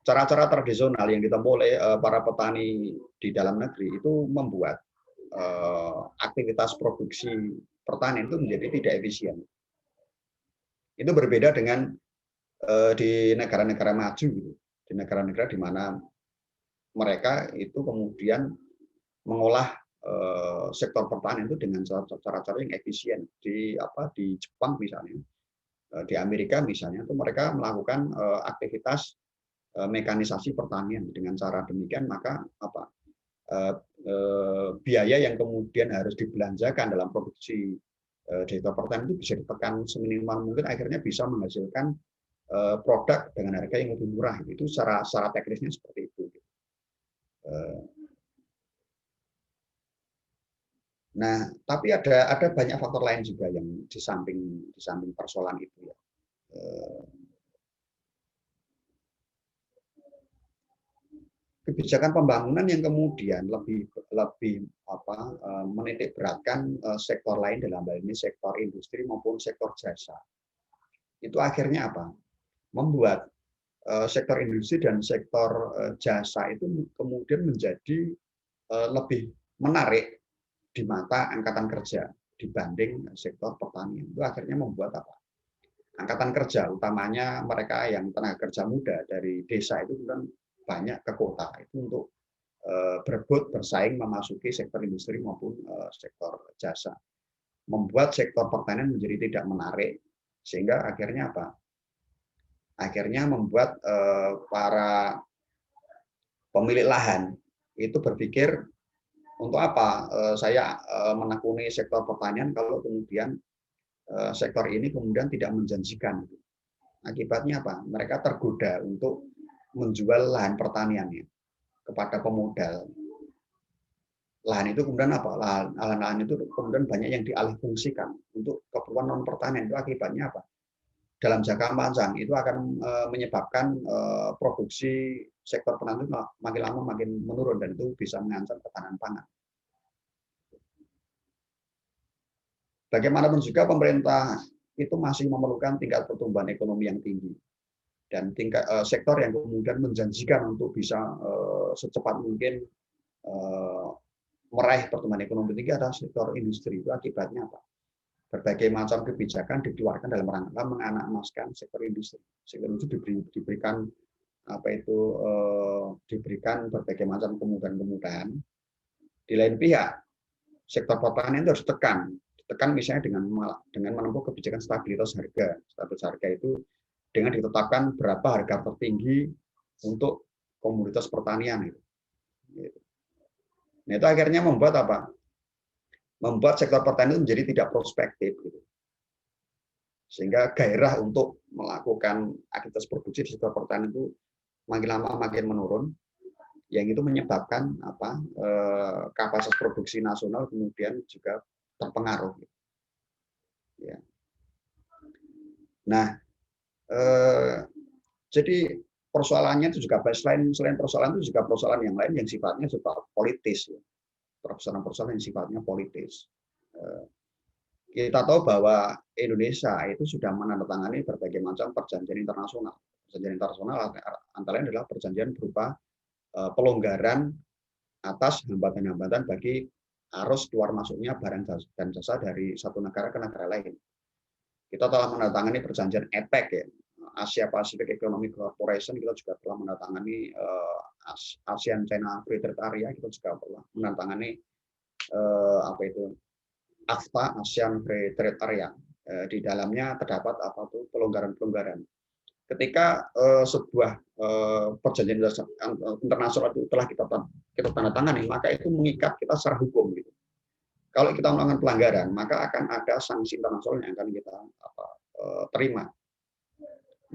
Cara-cara tradisional yang ditempuh oleh para petani di dalam negeri itu membuat aktivitas produksi pertanian itu menjadi tidak efisien. Itu berbeda dengan di negara-negara maju, di negara-negara di mana mereka itu kemudian mengolah sektor pertanian itu dengan cara-cara yang efisien. Di Jepang misalnya, di Amerika misalnya, itu mereka melakukan aktivitas mekanisasi pertanian. Dengan cara demikian maka biaya yang kemudian harus dibelanjakan dalam produksi sektor pertanian itu bisa ditekan seminimal mungkin, akhirnya bisa menghasilkan produk dengan harga yang lebih murah. Itu secara teknisnya seperti itu. Nah, tapi ada banyak faktor lain juga yang di samping persoalan itu ya. Kebijakan pembangunan yang kemudian lebih menitik beratkan sektor lain, dalam hal ini sektor industri maupun sektor jasa. Itu akhirnya apa? Membuat sektor industri dan sektor jasa itu kemudian menjadi lebih menarik di mata angkatan kerja dibanding sektor pertanian. Itu akhirnya membuat apa? Angkatan kerja, utamanya mereka yang tenaga kerja muda dari desa itu kan banyak ke kota itu untuk berebut bersaing memasuki sektor industri maupun sektor jasa. Membuat sektor pertanian menjadi tidak menarik, sehingga akhirnya apa? Akhirnya membuat para pemilik lahan itu berpikir, untuk apa saya menekuni sektor pertanian kalau kemudian sektor ini kemudian tidak menjanjikan. Akibatnya apa? Mereka tergoda untuk menjual lahan pertaniannya kepada pemodal. Lahan itu kemudian apa? Lahan itu kemudian banyak yang dialihfungsikan untuk keperluan non pertanian. Itu akibatnya apa? Dalam jangka panjang itu akan menyebabkan produksi sektor pertanian makin lama makin menurun, dan itu bisa mengancam ketahanan pangan. Bagaimanapun juga pemerintah itu masih memerlukan tingkat pertumbuhan ekonomi yang tinggi, dan tingkat sektor yang kemudian menjanjikan untuk bisa secepat mungkin meraih pertumbuhan ekonomi tinggi adalah sektor industri. Itu akibatnya apa? Berbagai macam kebijakan dikeluarkan dalam rangka menganak-emaskan sektor industri. Sektor itu diberikan diberikan berbagai macam kemudahan-kemudahan. Di lain pihak, sektor pertanian itu harus ditekan misalnya dengan menempuh kebijakan stabilitas harga. Stabilitas harga itu dengan ditetapkan berapa harga tertinggi untuk komoditas pertanian itu. Nah, itu akhirnya membuat apa? Membuat sektor pertanian itu menjadi tidak prospektif, gitu. Sehingga gairah untuk melakukan aktivitas produksi di sektor pertanian itu makin lama makin menurun, yang itu menyebabkan apa? Kapasitas produksi nasional kemudian juga terpengaruh. Ya. Nah, jadi persoalannya itu juga selain persoalan itu juga persoalan yang lain yang sifatnya politis, ya. Persoalan yang sifatnya politis. kita tahu bahwa Indonesia itu sudah menandatangani berbagai macam perjanjian internasional. Perjanjian internasional antara lain adalah perjanjian berupa pelonggaran atas hambatan-hambatan bagi arus keluar masuknya barang dan jasa dari satu negara ke negara lain. Kita telah menandatangani perjanjian APEC ya, Asia Pacific Economic Cooperation, kita juga telah menandatangani ASEAN China Free Trade Area, kita juga telah menandatangani apa itu AFTA ASEAN Free Trade Area. Di dalamnya terdapat apa tuh pelonggaran-pelonggaran. Ketika sebuah perjanjian internasional itu telah kita tanda tangani, maka itu mengikat kita secara hukum gitu. Kalau kita melakukan pelanggaran, maka akan ada sanksi internasional yang akan kita terima.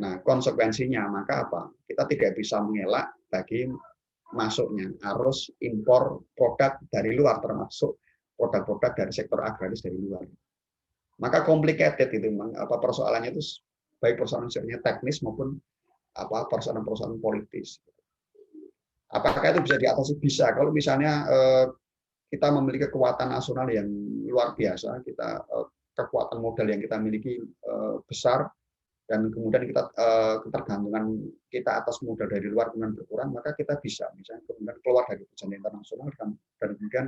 Nah, konsekuensinya maka apa? Kita tidak bisa mengelak bagi masuknya arus impor produk dari luar, termasuk produk-produk dari sektor agraris dari luar. Maka complicated itu memang persoalannya itu baik persoalan sifatnya teknis maupun persoalan-persoalan politis. Apakah itu bisa diatasi? Bisa. Kalau misalnya kita memiliki kekuatan nasional yang luar biasa, kita kekuatan modal yang kita miliki besar, dan kemudian kita ketergantungan kita atas modal dari luar kemudian berkurang, maka kita bisa misalnya kemudian keluar dari perjanjian internasional dan kemudian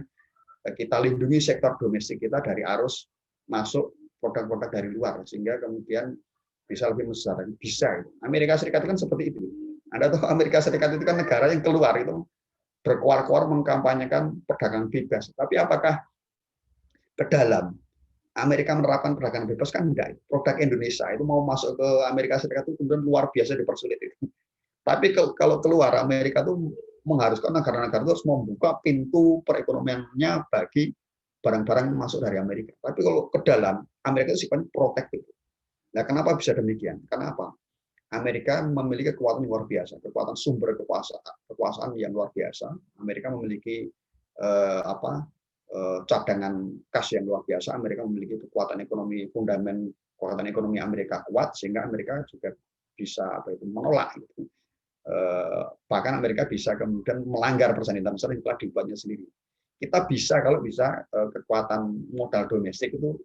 kita lindungi sektor domestik kita dari arus masuk produk-produk dari luar, sehingga kemudian bisa lebih besar. Bisa. Amerika Serikat itu kan seperti itu. Anda tahu Amerika Serikat itu kan negara yang keluar itu berkuar-kuar mengkampanyekan perdagangan bebas. Tapi apakah ke dalam Amerika menerapkan perdagangan bebas? Kan enggak. Produk Indonesia itu mau masuk ke Amerika Serikat itu kemudian luar biasa dipersulit itu. Tapi kalau keluar Amerika itu mengharuskan negara-negara itu harus membuka pintu perekonomiannya bagi barang-barang masuk dari Amerika. Tapi kalau ke dalam Amerika itu sifatnya protektif. Nah, kenapa bisa demikian? Kenapa? Amerika memiliki kekuatan yang luar biasa, kekuatan sumber kekuasaan yang luar biasa. Amerika memiliki cadangan kas yang luar biasa. Amerika memiliki kekuatan ekonomi, fundament kekuatan ekonomi Amerika kuat, sehingga Amerika juga bisa menolak. Gitu. Bahkan Amerika bisa kemudian melanggar perjanjian internasional yang telah dibuatnya sendiri. Kita bisa kalau bisa kekuatan modal domestik itu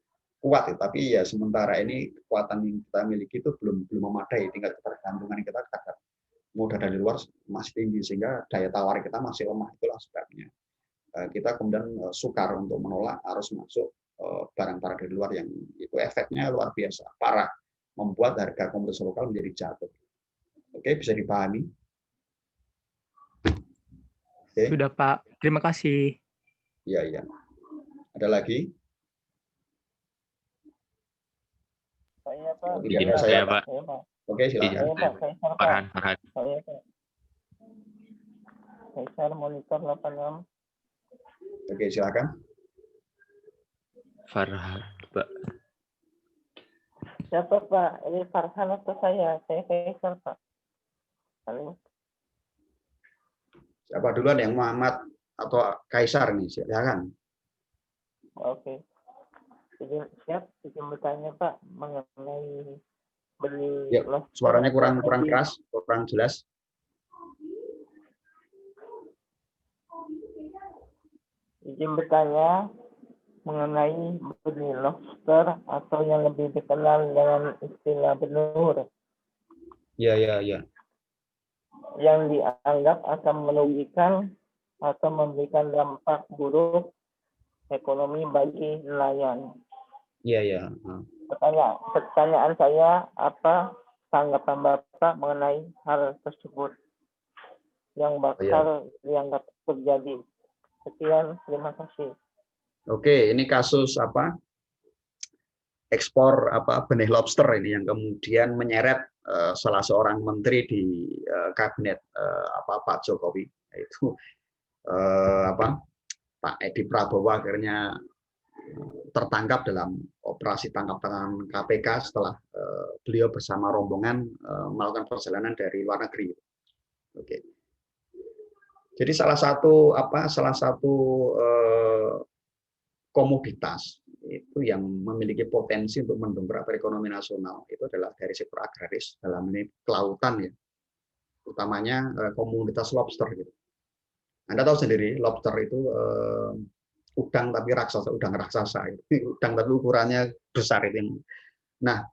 kuat, tapi ya sementara ini kekuatan yang kita miliki itu belum memadai, tingkat ketergantungan kita terhadap modal dari luar masih tinggi, sehingga daya tawar kita masih lemah. Itulah sebabnya kita kemudian sukar untuk menolak arus masuk barang-barang dari luar yang itu efeknya luar biasa, parah, membuat harga komoditas lokal menjadi jatuh. Oke, bisa dipahami? Oke. Sudah Pak, terima kasih. Iya. Ada lagi? Saya Pak. Izin Tidak, saya, Pak. Oke, silakan. Farhan. Saya Pak. Saya monitor 86. Oke, silakan. Farhan, Pak. Siapa Pak? Ini Farhan atau saya? Saya Faisal Pak. Halo. Siapa duluan yang Muhammad atau Kaisar nih? Silakan. Oke. Izin bertanya Pak mengenai beli. Ya, suaranya kurang keras, kurang jelas. Izin bertanya mengenai beli lobster atau yang lebih dikenal dengan istilah benur. Ya. Yang dianggap akan merugikan atau memberikan dampak buruk ekonomi bagi nelayan. Iya. Pertanyaan saya, apa tanggapan Bapak mengenai hal tersebut yang bakal dianggap terjadi? Sekian, terima kasih. Oke, ini kasus ekspor benih lobster ini yang kemudian menyeret salah seorang menteri di kabinet Pak Jokowi, yaitu Pak Edi Prabowo akhirnya tertangkap dalam operasi tangkap tangan KPK setelah beliau bersama rombongan melakukan perjalanan dari luar negeri. Oke. Jadi salah satu komoditas itu yang memiliki potensi untuk mendongkrak perekonomian nasional itu adalah dari sektor agraris dalam ini kelautan ya, utamanya komoditas lobster gitu. Anda tahu sendiri lobster itu udang tapi raksasa, udang raksasa. Udang tapi ukurannya besar itu. Nah,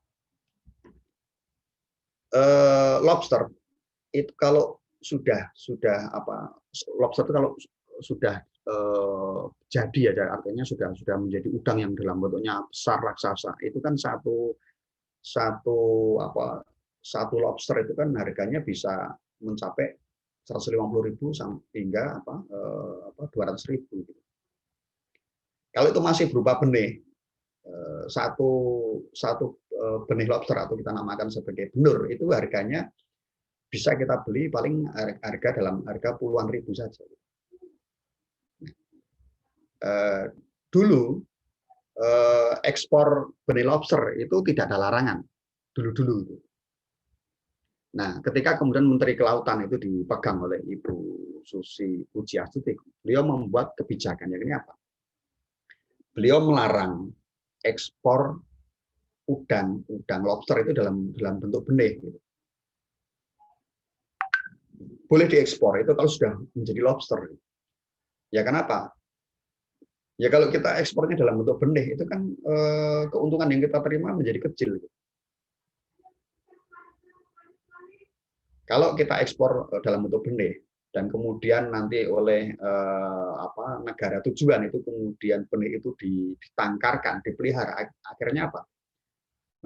lobster itu kalau sudah lobster itu kalau sudah jadi ya, artinya sudah menjadi udang yang dalam bentuknya besar raksasa, itu kan satu lobster itu kan harganya bisa mencapai 150.000 hingga 200.000 gitu. Kalau itu masih berupa benih, satu benih lobster atau kita namakan sebagai benur, itu harganya bisa kita beli paling dalam harga puluhan ribu saja. Dulu ekspor benih lobster itu tidak ada larangan dulu. Nah, ketika kemudian Menteri Kelautan itu dipegang oleh Ibu Susi Pujiastuti, beliau membuat kebijakan yang ini apa? Beliau melarang ekspor udang lobster itu dalam bentuk benih. Gitu. Boleh diekspor itu kalau sudah menjadi lobster. Ya kenapa? Ya kalau kita ekspornya dalam bentuk benih itu kan keuntungan yang kita terima menjadi kecil. Gitu. Kalau kita ekspor dalam bentuk benih dan kemudian nanti oleh negara tujuan itu kemudian benih itu ditangkarkan, dipelihara, akhirnya apa?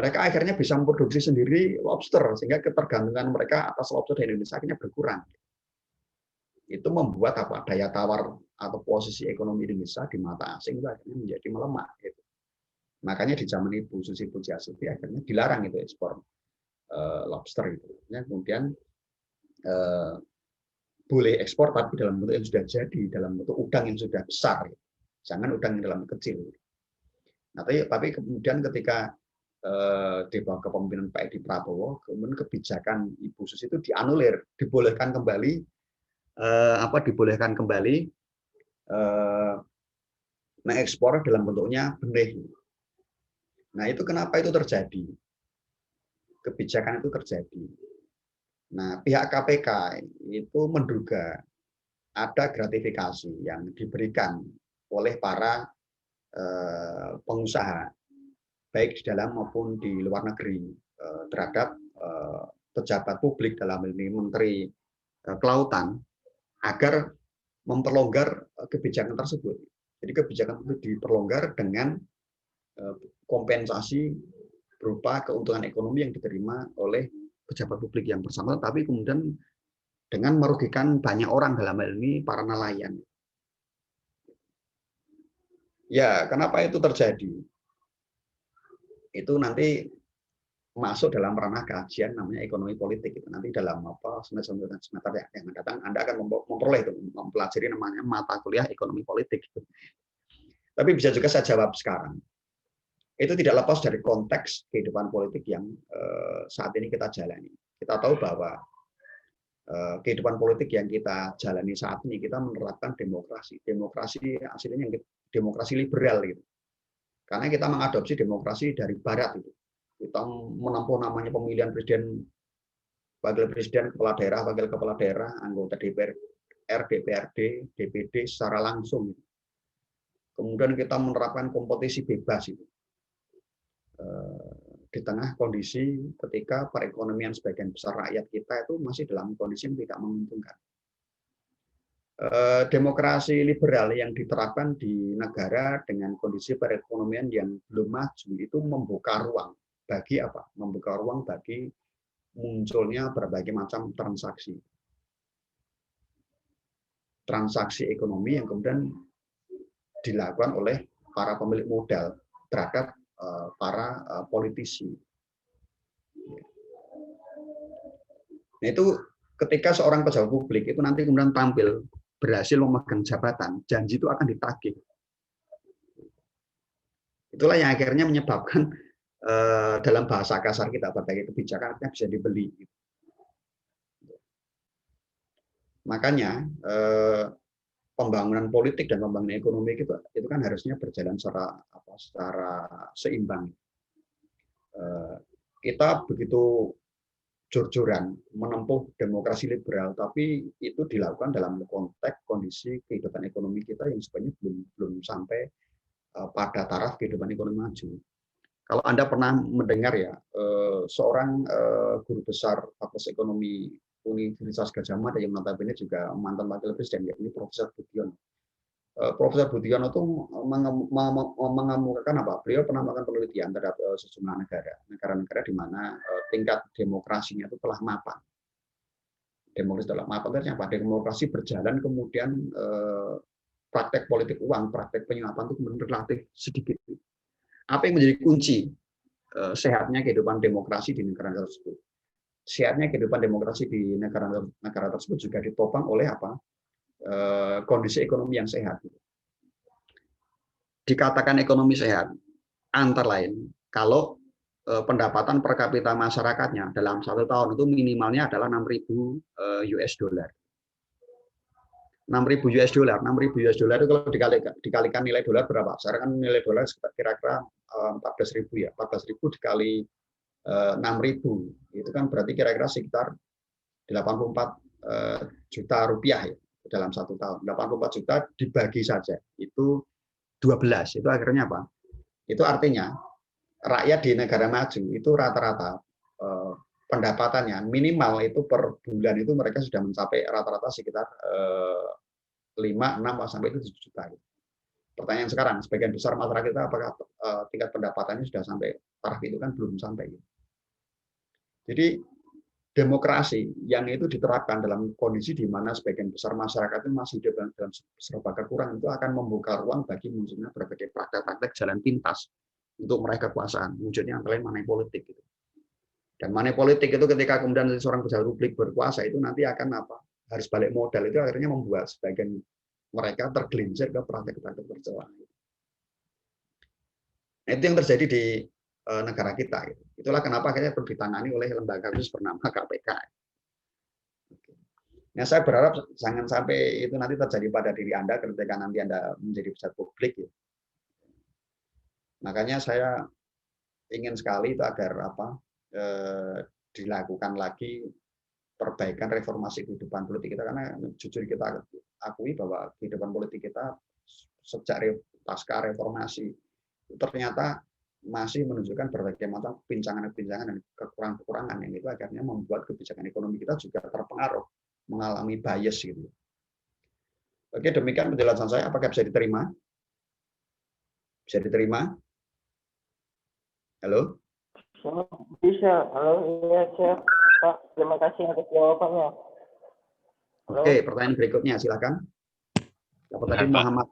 Mereka akhirnya bisa memproduksi sendiri lobster sehingga ketergantungan mereka atas lobster di Indonesia akhirnya berkurang. Itu membuat daya tawar atau posisi ekonomi Indonesia di mata asing itu akhirnya menjadi melemah. Gitu. Makanya di zaman Ibu Susi Pujiastuti akhirnya dilarang itu ekspor lobster itu. Kemudian boleh ekspor tapi dalam bentuk yang sudah jadi, dalam bentuk udang yang sudah besar, jangan udang yang dalam kecil. Nah, tapi kemudian ketika di bawah kepemimpinan Pak Edi Prabowo, kemudian kebijakan Ibu Susi itu dianulir, dibolehkan kembali mengekspor dalam bentuknya benih. Nah, itu kenapa itu terjadi? Kebijakan itu terjadi. Nah, pihak KPK itu menduga ada gratifikasi yang diberikan oleh para pengusaha, baik di dalam maupun di luar negeri, terhadap pejabat publik dalam ini Menteri Kelautan, agar memperlonggar kebijakan tersebut. Jadi kebijakan itu diperlonggar dengan kompensasi berupa keuntungan ekonomi yang diterima oleh pejabat publik yang bersama, tapi kemudian dengan merugikan banyak orang dalam hal ini para nelayan. Ya, kenapa itu terjadi? Itu nanti masuk dalam ranah kajian namanya ekonomi politik. Itu nanti dalam semester yang datang Anda akan mempelajari namanya mata kuliah ekonomi politik. Tapi bisa juga saya jawab sekarang. Itu tidak lepas dari konteks kehidupan politik yang saat ini kita jalani. Kita tahu bahwa kehidupan politik yang kita jalani saat ini, kita menerapkan demokrasi. Demokrasi aslinya demokrasi liberal gitu. Karena kita mengadopsi demokrasi dari Barat itu. Kita menempuh namanya pemilihan presiden, wakil presiden, kepala daerah, wakil kepala daerah, anggota DPR, DPRD, DPD secara langsung. Kemudian kita menerapkan kompetisi bebas itu. Di tengah kondisi ketika perekonomian sebagian besar rakyat kita itu masih dalam kondisi yang tidak menguntungkan. Demokrasi liberal yang diterapkan di negara dengan kondisi perekonomian yang belum maju itu membuka ruang bagi apa? Membuka ruang bagi munculnya berbagai macam transaksi. Transaksi ekonomi yang kemudian dilakukan oleh para pemilik modal terhadap para politisi. Nah, itu ketika seorang pejabat publik itu nanti kemudian tampil berhasil memegang jabatan, janji itu akan ditagih. Itulah yang akhirnya menyebabkan dalam bahasa kasar kita berbagai kebijakan bisa dibeli. Makanya pembangunan politik dan pembangunan ekonomi itu kan harusnya berjalan secara seimbang. Kita begitu jor-joran menempuh demokrasi liberal, tapi itu dilakukan dalam konteks kondisi kehidupan ekonomi kita yang sebenarnya belum sampai pada taraf kehidupan ekonomi maju. Kalau Anda pernah mendengar ya, seorang guru besar Fakultas Ekonomi Universitas Gadjah Mada yang notabene juga mantan wakil presiden, yakni Profesor Budiono. Profesor Budiono itu mengemukakan apa? Beliau pernah melakukan penelitian terhadap sejumlah negara-negara di mana tingkat demokrasinya itu telah mapan. Demokrasi telah mapan itu apa? Demokrasi berjalan, kemudian praktek politik uang, praktek penyuapan itu kemudian relatif sedikit. Apa yang menjadi kunci sehatnya kehidupan demokrasi di negara tersebut? Sehatnya kehidupan demokrasi di negara tersebut juga ditopang oleh apa? Kondisi ekonomi yang sehat. Dikatakan ekonomi sehat antara lain kalau pendapatan per kapita masyarakatnya dalam 1 tahun itu minimalnya adalah 6.000 US dollar. 6.000 US dollar. 6.000 US dollar itu kalau dikalikan nilai dolar berapa? Sekarang kan nilai dolar kira-kira 14.000 ya. 14.000 dikali 6.000 itu kan berarti kira-kira sekitar 84 juta rupiah ya dalam 1 tahun. 84 juta dibagi saja itu 12. Itu akhirnya apa? Itu artinya rakyat di negara maju itu rata-rata pendapatannya minimal itu per bulan itu mereka sudah mencapai rata-rata sekitar 5, 6 sampai 7 juta. Pertanyaan sekarang, sebagian besar masyarakat kita apakah tingkat pendapatannya sudah sampai taraf itu kan belum sampai. Jadi demokrasi yang itu diterapkan dalam kondisi di mana sebagian besar masyarakat itu masih dalam serba kekurangan itu akan membuka ruang bagi munculnya berbagai praktek-praktek jalan pintas untuk meraih kekuasaan. Munculnya antara lain money politik. Gitu. Dan money politik itu ketika kemudian seorang pejabat publik berkuasa itu nanti akan apa? Harus balik modal itu akhirnya membuat sebagian mereka tergelincir ke praktek-praktek tercela. Nah, itu yang terjadi di negara kita. Gitu. Itulah kenapa akhirnya perlu ditangani oleh lembaga khusus bernama KPK. Nah, saya berharap jangan sampai itu nanti terjadi pada diri Anda ketika nanti Anda menjadi pejabat publik. Ya. Makanya saya ingin sekali itu agar dilakukan lagi perbaikan reformasi kehidupan politik kita, karena jujur kita akui bahwa kehidupan politik kita sejak pasca reformasi ternyata masih menunjukkan berbagai macam pincangan-pincangan dan kekurangan-kekurangan yang itu akhirnya membuat kebijakan ekonomi kita juga terpengaruh, mengalami bias gitu. Oke, demikian penjelasan saya. Apakah bisa diterima? Bisa diterima? Halo? Bisa. Halo, iya, siap. Pak, terima kasih atas jawabannya. Halo? Oke, pertanyaan berikutnya, silakan. Dapat tadi Muhammad.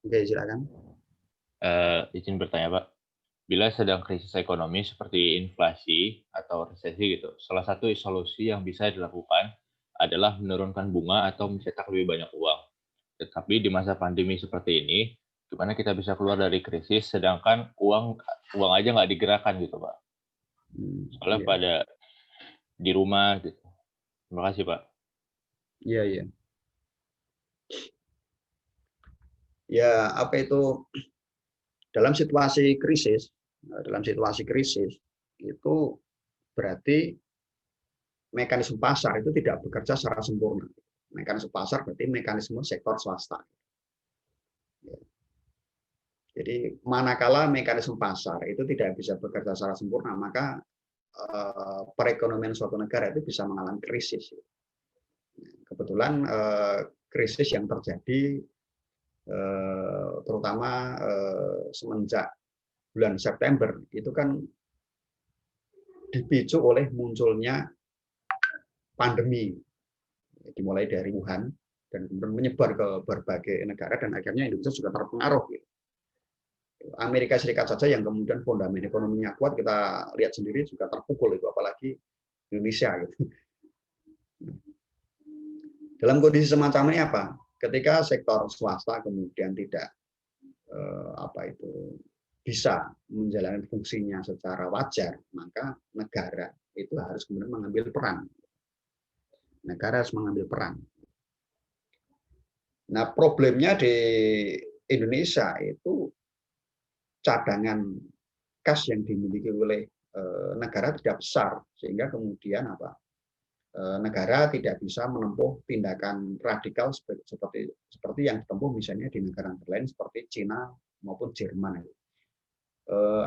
Oke, silakan. Izin bertanya, Pak. Bila sedang krisis ekonomi seperti inflasi atau resesi gitu, salah satu solusi yang bisa dilakukan adalah menurunkan bunga atau mencetak lebih banyak uang. Tetapi di masa pandemi seperti ini, gimana kita bisa keluar dari krisis sedangkan uang aja nggak digerakkan gitu, Pak? Soalnya pada di rumah gitu. Terima kasih, Pak. Iya, iya. Ya, apa itu dalam situasi krisis itu berarti mekanisme pasar itu tidak bekerja secara sempurna. Mekanisme pasar berarti mekanisme sektor swasta. Jadi manakala mekanisme pasar itu tidak bisa bekerja secara sempurna, maka perekonomian suatu negara itu bisa mengalami krisis. Kebetulan krisis yang terjadi terutama semenjak bulan September itu kan dipicu oleh munculnya pandemi, dimulai dari Wuhan dan kemudian menyebar ke berbagai negara dan akhirnya Indonesia juga terpengaruh. Amerika Serikat saja yang kemudian fundament ekonominya kuat, kita lihat sendiri juga terpukul itu, apalagi Indonesia gitu. Dalam kondisi semacam ini apa? Ketika sektor swasta kemudian tidak bisa menjalani fungsinya secara wajar, maka negara itu harus kemudian mengambil peran. Negara harus mengambil peran. Nah, problemnya di Indonesia itu cadangan kas yang dimiliki oleh negara tidak besar, sehingga kemudian negara tidak bisa menempuh tindakan radikal seperti yang ditempuh misalnya di negara lain seperti Cina maupun Jerman.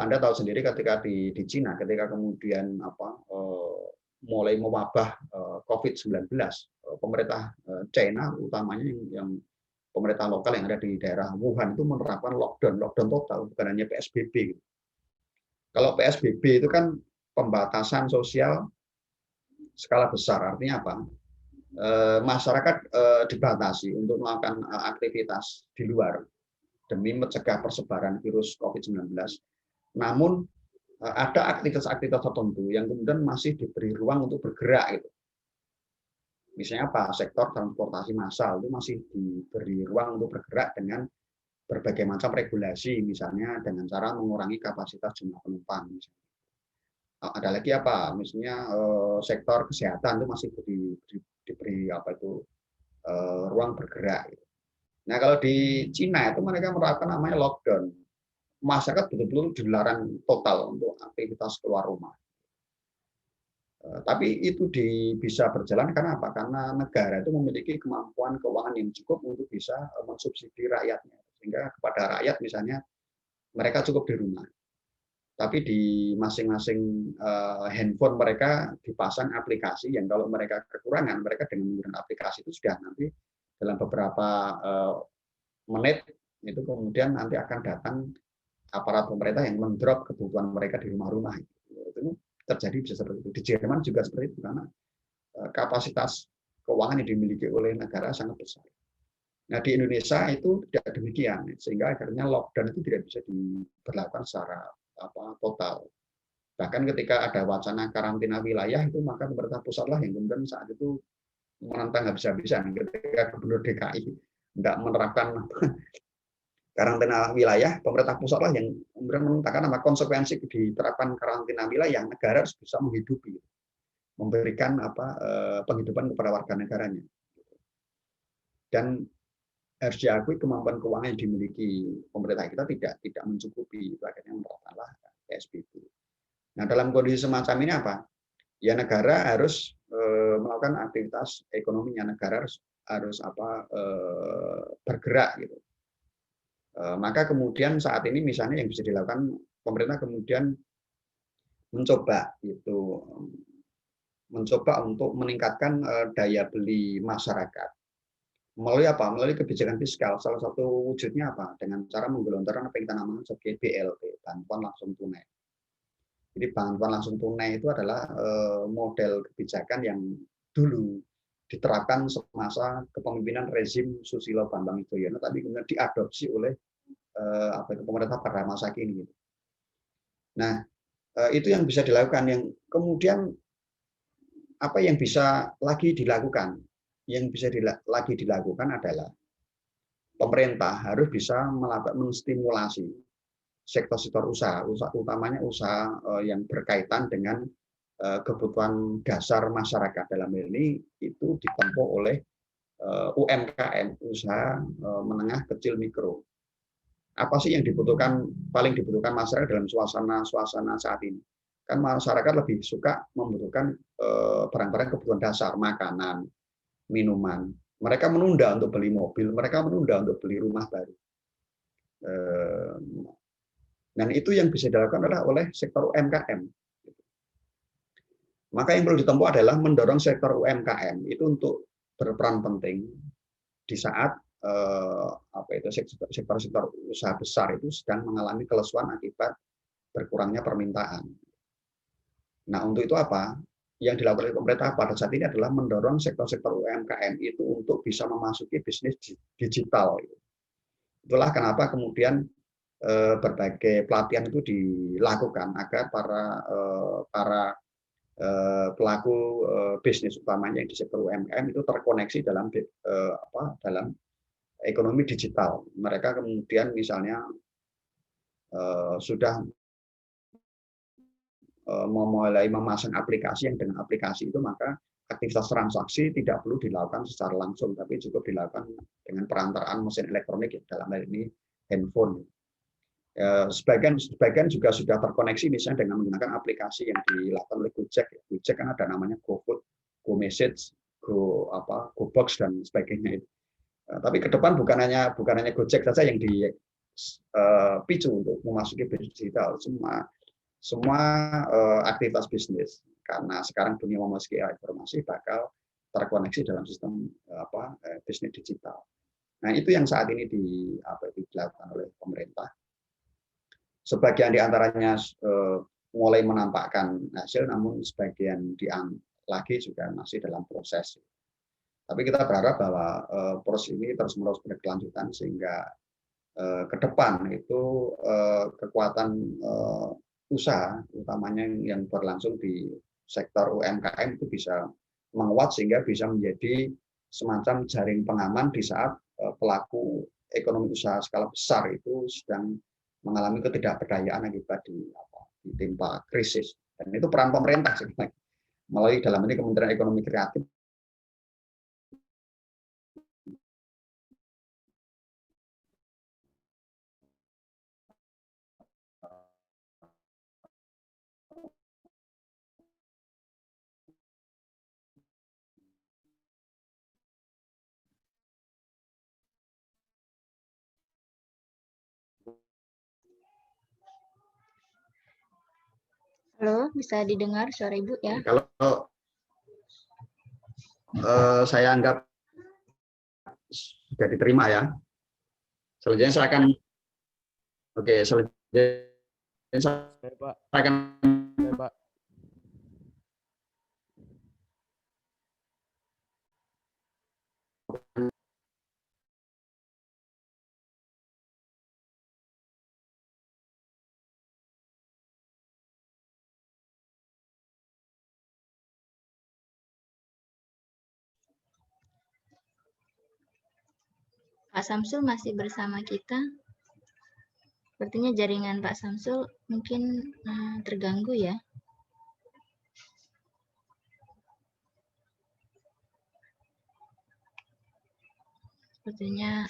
Anda tahu sendiri ketika di Cina, ketika kemudian mulai mewabah COVID-19, pemerintah China utamanya yang pemerintah lokal yang ada di daerah Wuhan itu menerapkan lockdown total, bukan hanya PSBB. Kalau PSBB itu kan pembatasan sosial skala besar, artinya apa? Masyarakat dibatasi untuk melakukan aktivitas di luar demi mencegah persebaran virus COVID-19. Namun ada aktivitas-aktivitas tertentu yang kemudian masih diberi ruang untuk bergerak. Gitu. Misalnya apa? Sektor transportasi massal itu masih diberi ruang untuk bergerak dengan berbagai macam regulasi, misalnya dengan cara mengurangi kapasitas jumlah penumpang. Misalnya. Ada lagi apa? Misalnya sektor kesehatan itu masih diberi ruang bergerak. Gitu. Nah kalau di Cina itu mereka menerapkan namanya lockdown. Masyarakat betul-betul dilarang total untuk aktivitas keluar rumah. Tapi itu bisa berjalan karena apa? Karena negara itu memiliki kemampuan keuangan yang cukup untuk bisa mensubsidi rakyatnya. Sehingga kepada rakyat misalnya mereka cukup di rumah. Tapi di masing-masing handphone mereka dipasang aplikasi yang kalau mereka kekurangan, mereka dengan menggunakan aplikasi itu sudah nanti dalam beberapa menit itu kemudian nanti akan datang aparat pemerintah yang mendrop kebutuhan mereka di rumah-rumah. Itu terjadi bisa seperti itu. Di Jerman juga seperti itu karena kapasitas keuangan yang dimiliki oleh negara sangat besar. Nah di Indonesia itu tidak demikian, sehingga akhirnya lockdown itu tidak bisa diberlakukan secara total. Bahkan ketika ada wacana karantina wilayah itu maka pemerintah pusatlah yang kemudian saat itu menentang habis-habisan. Ketika Gubernur DKI tidak menerapkan karantina wilayah, pemerintah pusatlah yang kemudian menentangkan nama konsekuensi diterapkan karantina wilayah, negara harus bisa menghidupi, memberikan penghidupan kepada warga negaranya. Dan harus diakui kemampuan keuangan yang dimiliki pemerintah kita tidak mencukupi, akhirnya menerapkanlah PSBB. Nah dalam kondisi semacam ini apa? Ya negara harus melakukan aktivitas ekonominya, negara harus bergerak gitu. Maka kemudian saat ini misalnya yang bisa dilakukan pemerintah kemudian mencoba untuk meningkatkan daya beli masyarakat. Melalui apa? Melalui kebijakan fiskal. Salah satu wujudnya apa? Dengan cara menggelontorkan apa yang kita namakan sebagai BLT, bantuan langsung tunai. Jadi bantuan langsung tunai itu adalah model kebijakan yang dulu diterapkan semasa kepemimpinan rezim Susilo Bambang Yudhoyono, tapi kemudian diadopsi oleh pemerintah pada masa kini. Nah, itu yang bisa dilakukan. Yang kemudian apa yang bisa lagi dilakukan? Yang bisa lagi dilakukan adalah pemerintah harus bisa menstimulasi sektor-sektor usaha, utamanya usaha yang berkaitan dengan kebutuhan dasar masyarakat. Dalam hal ini itu ditempuh oleh UMKM, usaha menengah kecil mikro. Apa sih yang paling dibutuhkan masyarakat dalam suasana saat ini? Kan masyarakat lebih suka membutuhkan barang-barang kebutuhan dasar, makanan, minuman. Mereka menunda untuk beli mobil, mereka menunda untuk beli rumah baru. Dan itu yang bisa dilakukan adalah oleh sektor UMKM. Maka yang perlu ditempuh adalah mendorong sektor UMKM itu untuk berperan penting di saat sektor-sektor usaha besar itu sedang mengalami kelesuan akibat berkurangnya permintaan. Nah, untuk itu apa? Yang dilakukan oleh pemerintah pada saat ini adalah mendorong sektor-sektor UMKM itu untuk bisa memasuki bisnis digital. Itulah kenapa kemudian berbagai pelatihan itu dilakukan agar para pelaku bisnis utamanya di sektor UMKM itu terkoneksi dalam ekonomi digital. Mereka kemudian misalnya sudah memulai memasang aplikasi yang dengan aplikasi itu maka aktivitas transaksi tidak perlu dilakukan secara langsung tapi cukup dilakukan dengan perantaraan mesin elektronik dalam hal ini handphone. Sebagian juga sudah terkoneksi misalnya dengan menggunakan aplikasi yang dilakukan oleh Gojek. Gojek kan ada namanya GoFood, GoMessage, GoBox dan sebagainya itu. Tapi ke depan bukan hanya Gojek saja yang dipicu untuk memasuki bisnis digital, semua aktivitas bisnis, karena sekarang dunia memasuki era informasi bakal terkoneksi dalam sistem bisnis digital. Nah, itu yang saat ini dilakukan oleh pemerintah. Sebagian diantaranya mulai menampakkan hasil, namun sebagian lagi juga masih dalam proses. Tapi kita berharap bahwa proses ini terus-menerus berkelanjutan sehingga ke depan itu kekuatan usaha, utamanya yang berlangsung di sektor UMKM itu bisa menguat sehingga bisa menjadi semacam jaring pengaman di saat pelaku ekonomi usaha skala besar itu sedang mengalami ketidakberdayaan akibat ditimpa krisis. Dan itu peran pemerintah sebenarnya melalui dalam ini Kementerian Ekonomi Kreatif Halo, bisa didengar suara Ibu ya? Kalau saya anggap sudah diterima ya. Selanjutnya saya akan Pak. akan Pak. Pak Samsul masih bersama kita. Sepertinya jaringan Pak Samsul mungkin terganggu ya. Sepertinya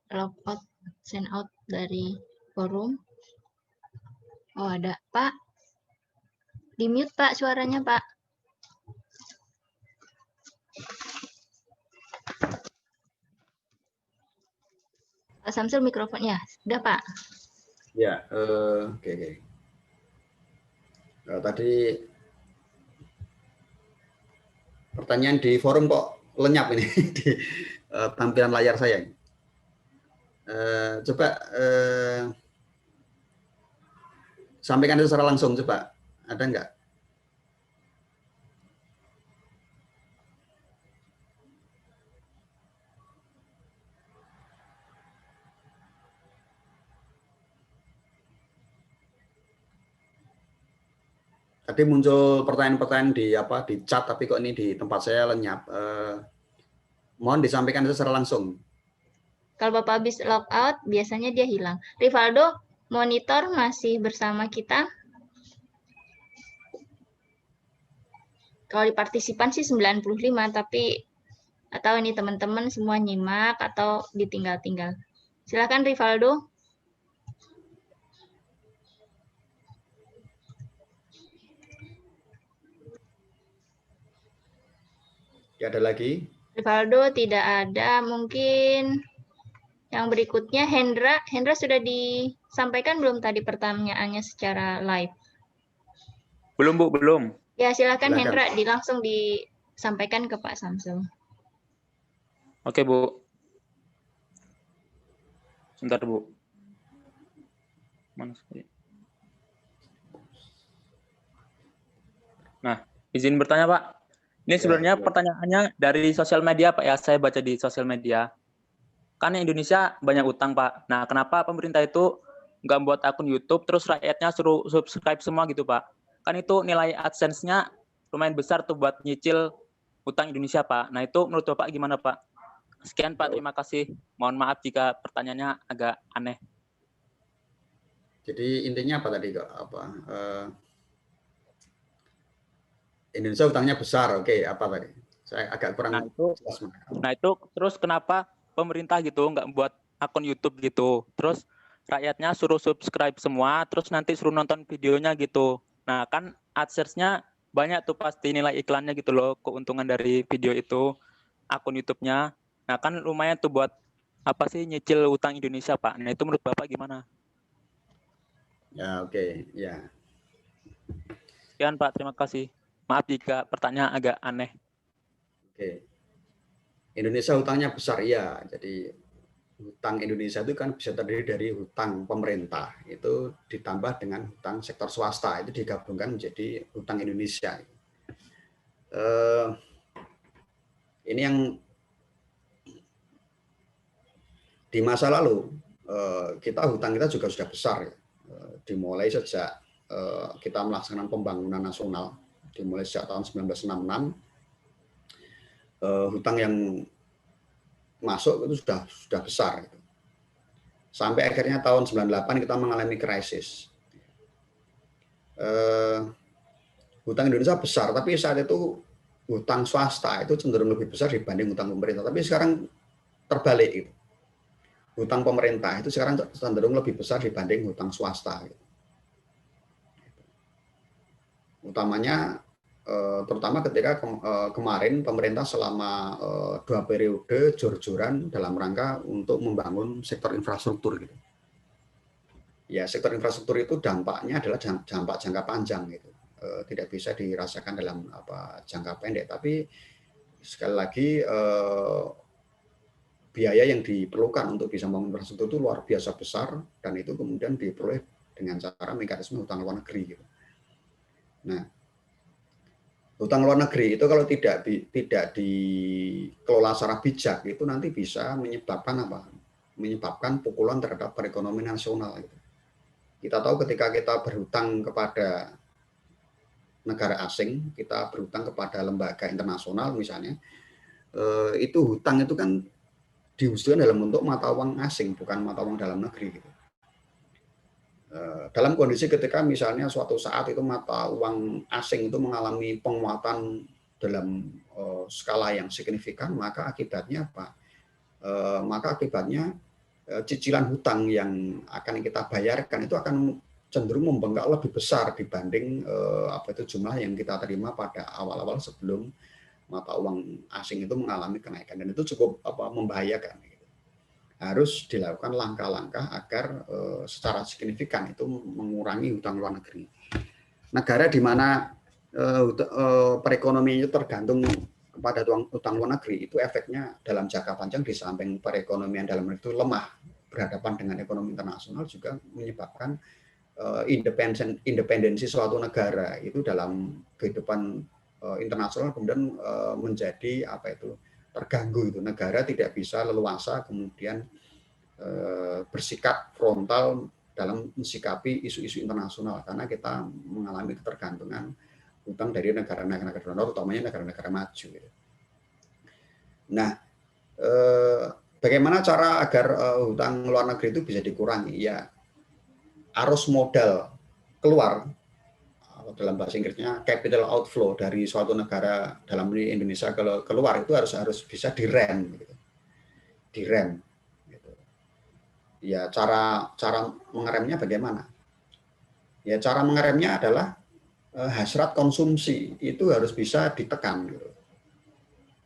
logout, send out dari forum. Oh, ada Pak. Di mute Pak suaranya Pak. Pak Samsul mikrofonnya. Sudah Pak. Ya, oke. Tadi pertanyaan di forum kok lenyap ini di tampilan layar saya. Coba sampaikan secara langsung, coba. Ada enggak? Tadi muncul pertanyaan-pertanyaan di chat, tapi kok ini di tempat saya lenyap. Mohon disampaikan secara langsung. Kalau Bapak habis logout, biasanya dia hilang. Rivaldo, monitor masih bersama kita? Kalau di partisipan sih 95, tapi atau ini teman-teman semua nyimak atau ditinggal-tinggal. Silakan Rivaldo. Ya, ada lagi? Rivaldo tidak ada. Mungkin yang berikutnya Hendra. Hendra sudah disampaikan belum tadi pertanyaannya secara live? Belum, Bu, belum. Ya, silakan Hendra langsung disampaikan ke Pak Samsul. Oke, Bu. Sebentar, Bu. Mana sekali? Nah, izin bertanya, Pak. Ini sebenarnya pertanyaannya dari sosial media, Pak, ya. Saya baca di sosial media. Kan Indonesia banyak utang, Pak. Nah, kenapa pemerintah itu nggak buat akun YouTube, terus rakyatnya suruh subscribe semua gitu, Pak? Kan itu nilai AdSense-nya lumayan besar tuh buat nyicil utang Indonesia, Pak. Nah, itu menurut Bapak gimana, Pak? Sekian, Pak. Terima kasih. Mohon maaf jika pertanyaannya agak aneh. Jadi intinya apa tadi, Kak? Indonesia utangnya besar, oke. Apa tadi? Saya agak kurang jelas. Nah, itu terus kenapa pemerintah gitu nggak buat akun YouTube gitu? Terus rakyatnya suruh subscribe semua, terus nanti suruh nonton videonya gitu. Nah kan AdSense-nya banyak tuh pasti nilai iklannya gitu loh, keuntungan dari video itu, akun YouTube-nya. Nah kan lumayan tuh buat apa sih nyicil utang Indonesia Pak. Nah itu menurut Bapak gimana? Ya, oke. Ya. Sekian Pak, terima kasih. Maaf jika pertanyaan agak aneh. Oke. Indonesia hutangnya besar ya. Jadi hutang Indonesia itu kan bisa terdiri dari hutang pemerintah itu ditambah dengan hutang sektor swasta, itu digabungkan menjadi hutang Indonesia. Ini yang di masa lalu hutang kita juga sudah besar ya. Dimulai sejak kita melaksanakan pembangunan nasional, dimulai sejak tahun 1966, hutang yang masuk itu sudah besar. Sampai akhirnya tahun 98 kita mengalami krisis. Hutang Indonesia besar, tapi saat itu hutang swasta itu cenderung lebih besar dibanding hutang pemerintah. Tapi sekarang terbalik gitu. Hutang pemerintah itu sekarang cenderung lebih besar dibanding hutang swasta. Gitu. Utamanya terutama ketika kemarin pemerintah selama 2 periode jor-joran dalam rangka untuk membangun sektor infrastruktur gitu. Ya, sektor infrastruktur itu dampaknya adalah dampak jangka panjang gitu. Tidak bisa dirasakan dalam jangka pendek, tapi sekali lagi biaya yang diperlukan untuk bisa membangun infrastruktur itu luar biasa besar, dan itu kemudian diperoleh dengan cara mekanisme hutang luar negeri gitu. Nah, hutang luar negeri itu kalau tidak dikelola secara bijak itu nanti bisa menyebabkan pukulan terhadap perekonomian nasional gitu. Kita tahu ketika kita berhutang kepada negara asing, kita berhutang kepada lembaga internasional misalnya, itu hutang itu kan diusulkan dalam bentuk mata uang asing, bukan mata uang dalam negeri gitu. Dalam kondisi ketika misalnya suatu saat itu mata uang asing itu mengalami penguatan dalam skala yang signifikan, maka akibatnya apa? Maka akibatnya cicilan hutang yang akan kita bayarkan itu akan cenderung membengkak lebih besar dibanding jumlah yang kita terima pada awal-awal sebelum mata uang asing itu mengalami kenaikan, dan itu cukup membahayakan. Harus dilakukan langkah-langkah agar secara signifikan itu mengurangi hutang luar negeri. Negara di mana perekonomiannya tergantung kepada hutang luar negeri, itu efeknya dalam jangka panjang di samping perekonomian dalam negeri itu lemah berhadapan dengan ekonomi internasional, juga menyebabkan independensi suatu negara itu dalam kehidupan internasional kemudian menjadi terganggu itu. Negara tidak bisa leluasa kemudian bersikap frontal dalam mensikapi isu-isu internasional karena kita mengalami ketergantungan hutang dari negara-negara donor, utamanya negara-negara maju. Nah, bagaimana cara agar hutang luar negeri itu bisa dikurangi? Ya, arus modal keluar, dalam bahasa Inggrisnya capital outflow dari suatu negara, dalam ini Indonesia keluar itu harus bisa direm gitu. Direm gitu. Ya, cara mengeremnya bagaimana? Ya, cara mengeremnya adalah hasrat konsumsi itu harus bisa ditekan gitu.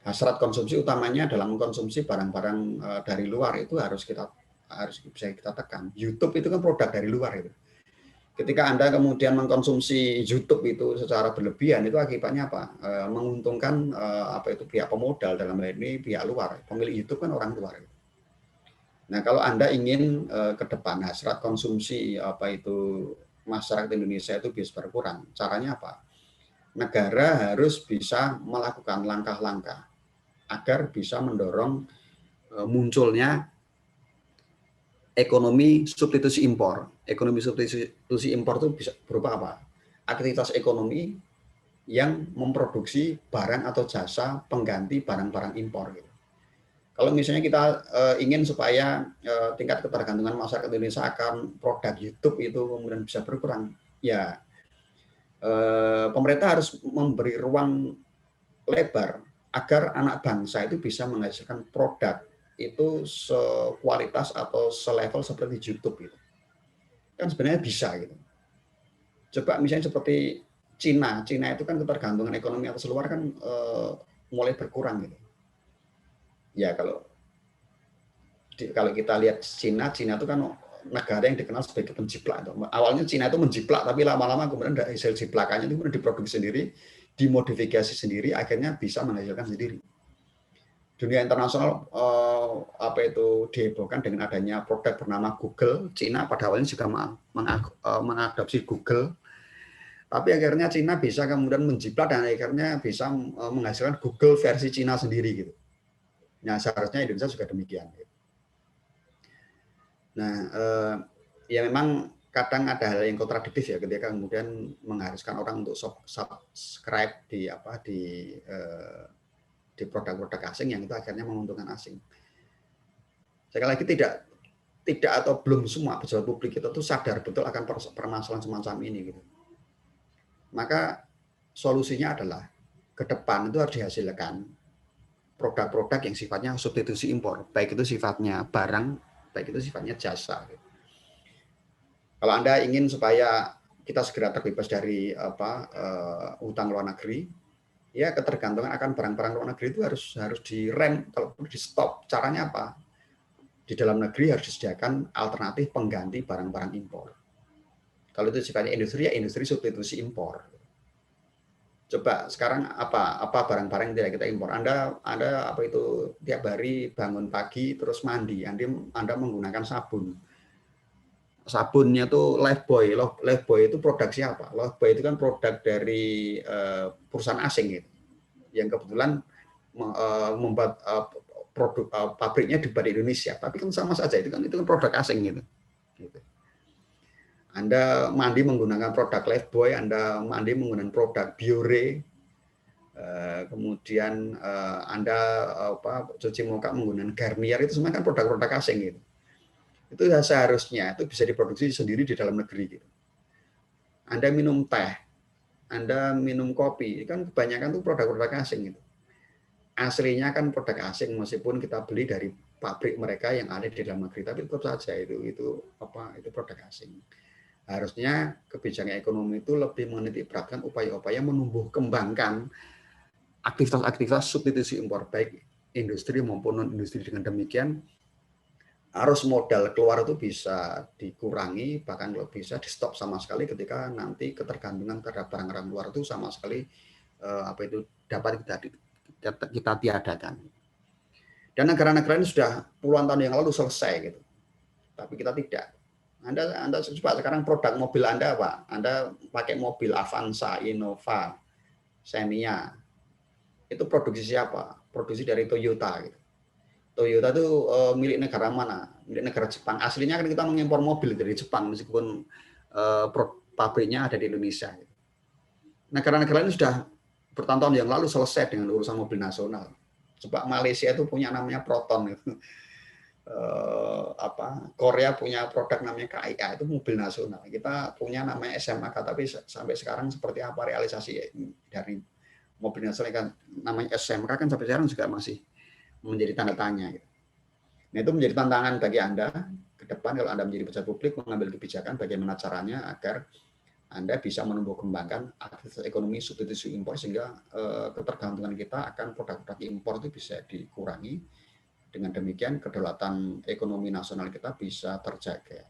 Hasrat konsumsi utamanya dalam konsumsi barang-barang dari luar itu harus bisa kita tekan. YouTube itu kan produk dari luar itu. Ketika Anda kemudian mengkonsumsi YouTube itu secara berlebihan, itu akibatnya apa? Menguntungkan pihak pemodal, dalam hal ini pihak luar. Pemilik YouTube kan orang luar. Nah, kalau Anda ingin ke depan hasrat konsumsi masyarakat Indonesia itu bisa berkurang, caranya apa? Negara harus bisa melakukan langkah-langkah agar bisa mendorong munculnya ekonomi substitusi impor. Ekonomi substitusi impor itu bisa berupa apa? Aktivitas ekonomi yang memproduksi barang atau jasa pengganti barang-barang impor. Gitu. Kalau misalnya kita ingin supaya tingkat ketergantungan masyarakat Indonesia akan produk YouTube itu kemudian bisa berkurang, ya pemerintah harus memberi ruang lebar agar anak bangsa itu bisa menghasilkan produk itu sekualitas atau selevel seperti YouTube gitu. kan sebenarnya bisa gitu. Coba misalnya seperti Cina itu kan ketergantungan ekonomi atas luar kan mulai berkurang gitu. Ya kalau kita lihat Cina itu kan negara yang dikenal sebagai penjiplak. Awalnya Cina itu menjiplak, tapi lama-lama kemudian hasil jiplakannya itu kemudian diproduksi sendiri, dimodifikasi sendiri, akhirnya bisa menghasilkan sendiri. Dunia internasional dihebohkan dengan adanya produk bernama Google. Cina pada awalnya juga mengadopsi Google, tapi akhirnya Cina bisa kemudian menjiplak dan akhirnya bisa menghasilkan Google versi Cina sendiri gitu. Nah, seharusnya Indonesia juga demikian. Nah, ya memang kadang ada hal yang kontradiktif ya ketika kemudian mengharuskan orang untuk subscribe di produk-produk asing yang itu akhirnya menguntungkan asing. Sekali lagi tidak atau belum semua pejabat publik itu tuh sadar betul akan permasalahan semacam ini gitu. Maka solusinya adalah ke depan itu harus dihasilkan produk-produk yang sifatnya substitusi impor, baik itu sifatnya barang, baik itu sifatnya jasa. Kalau Anda ingin supaya kita segera terbebas dari utang luar negeri, ya ketergantungan akan barang-barang luar negeri itu harus direm, kalau perlu di stop. Caranya apa? Di dalam negeri harus disediakan alternatif pengganti barang-barang impor. Kalau itu sifatnya industri, ya industri substitusi impor. Coba sekarang apa barang-barang yang tidak kita impor? Anda tiap hari bangun pagi terus mandi, Anda menggunakan sabun. Sabunnya tuh Lifebuoy. Lifebuoy itu produk siapa? Lifebuoy itu kan produk dari perusahaan asing gitu, yang kebetulan membuat produk pabriknya di Indonesia, tapi kan sama saja itu kan produk asing gitu. Anda mandi menggunakan produk Lifebuoy, Anda mandi menggunakan produk Biore, kemudian Anda cuci muka menggunakan Garnier, itu semua kan produk-produk asing gitu. Itu seharusnya itu bisa diproduksi sendiri di dalam negeri gitu. Anda minum teh, Anda minum kopi, kan kebanyakan itu produk-produk asing gitu. Aslinya kan produk asing meskipun kita beli dari pabrik mereka yang ada di dalam negeri, tapi tetap saja itu produk asing. Harusnya kebijakan ekonomi itu lebih menitik beratkan upaya-upaya menumbuh kembangkan aktivitas-aktivitas substitusi impor, baik industri maupun non-industri. Dengan demikian, arus modal keluar itu bisa dikurangi, bahkan kalau bisa di stop sama sekali ketika nanti ketergantungan terhadap barang-barang luar itu sama sekali dapat kita tiadakan. Dan negara-negara ini sudah puluhan tahun yang lalu selesai gitu, tapi kita tidak. Anda coba sekarang produk mobil Anda apa? Anda pakai mobil Avanza, Innova, Xenia. Itu produksi siapa? Produksi dari Toyota gitu. Toyota itu milik negara mana? Milik negara Jepang. Aslinya kan kita mengimpor mobil dari Jepang meskipun pabriknya ada di Indonesia. Negara-negara ini sudah bertahun-tahun yang lalu selesai dengan urusan mobil nasional. Coba Malaysia itu punya namanya Proton gitu. Korea punya produk namanya KIA, itu mobil nasional. Kita punya namanya SMAK, tapi sampai sekarang seperti apa realisasi dari mobil nasional kan namanya SMK kan sampai sekarang juga masih menjadi tanda tanya. Nah, itu menjadi tantangan bagi Anda ke depan kalau Anda menjadi pejabat publik, mengambil kebijakan bagaimana caranya agar Anda bisa menumbuh kembangkan aktivitas ekonomi substitusi impor sehingga ketergantungan kita akan produk-produk impor itu bisa dikurangi. Dengan demikian kedaulatan ekonomi nasional kita bisa terjaga.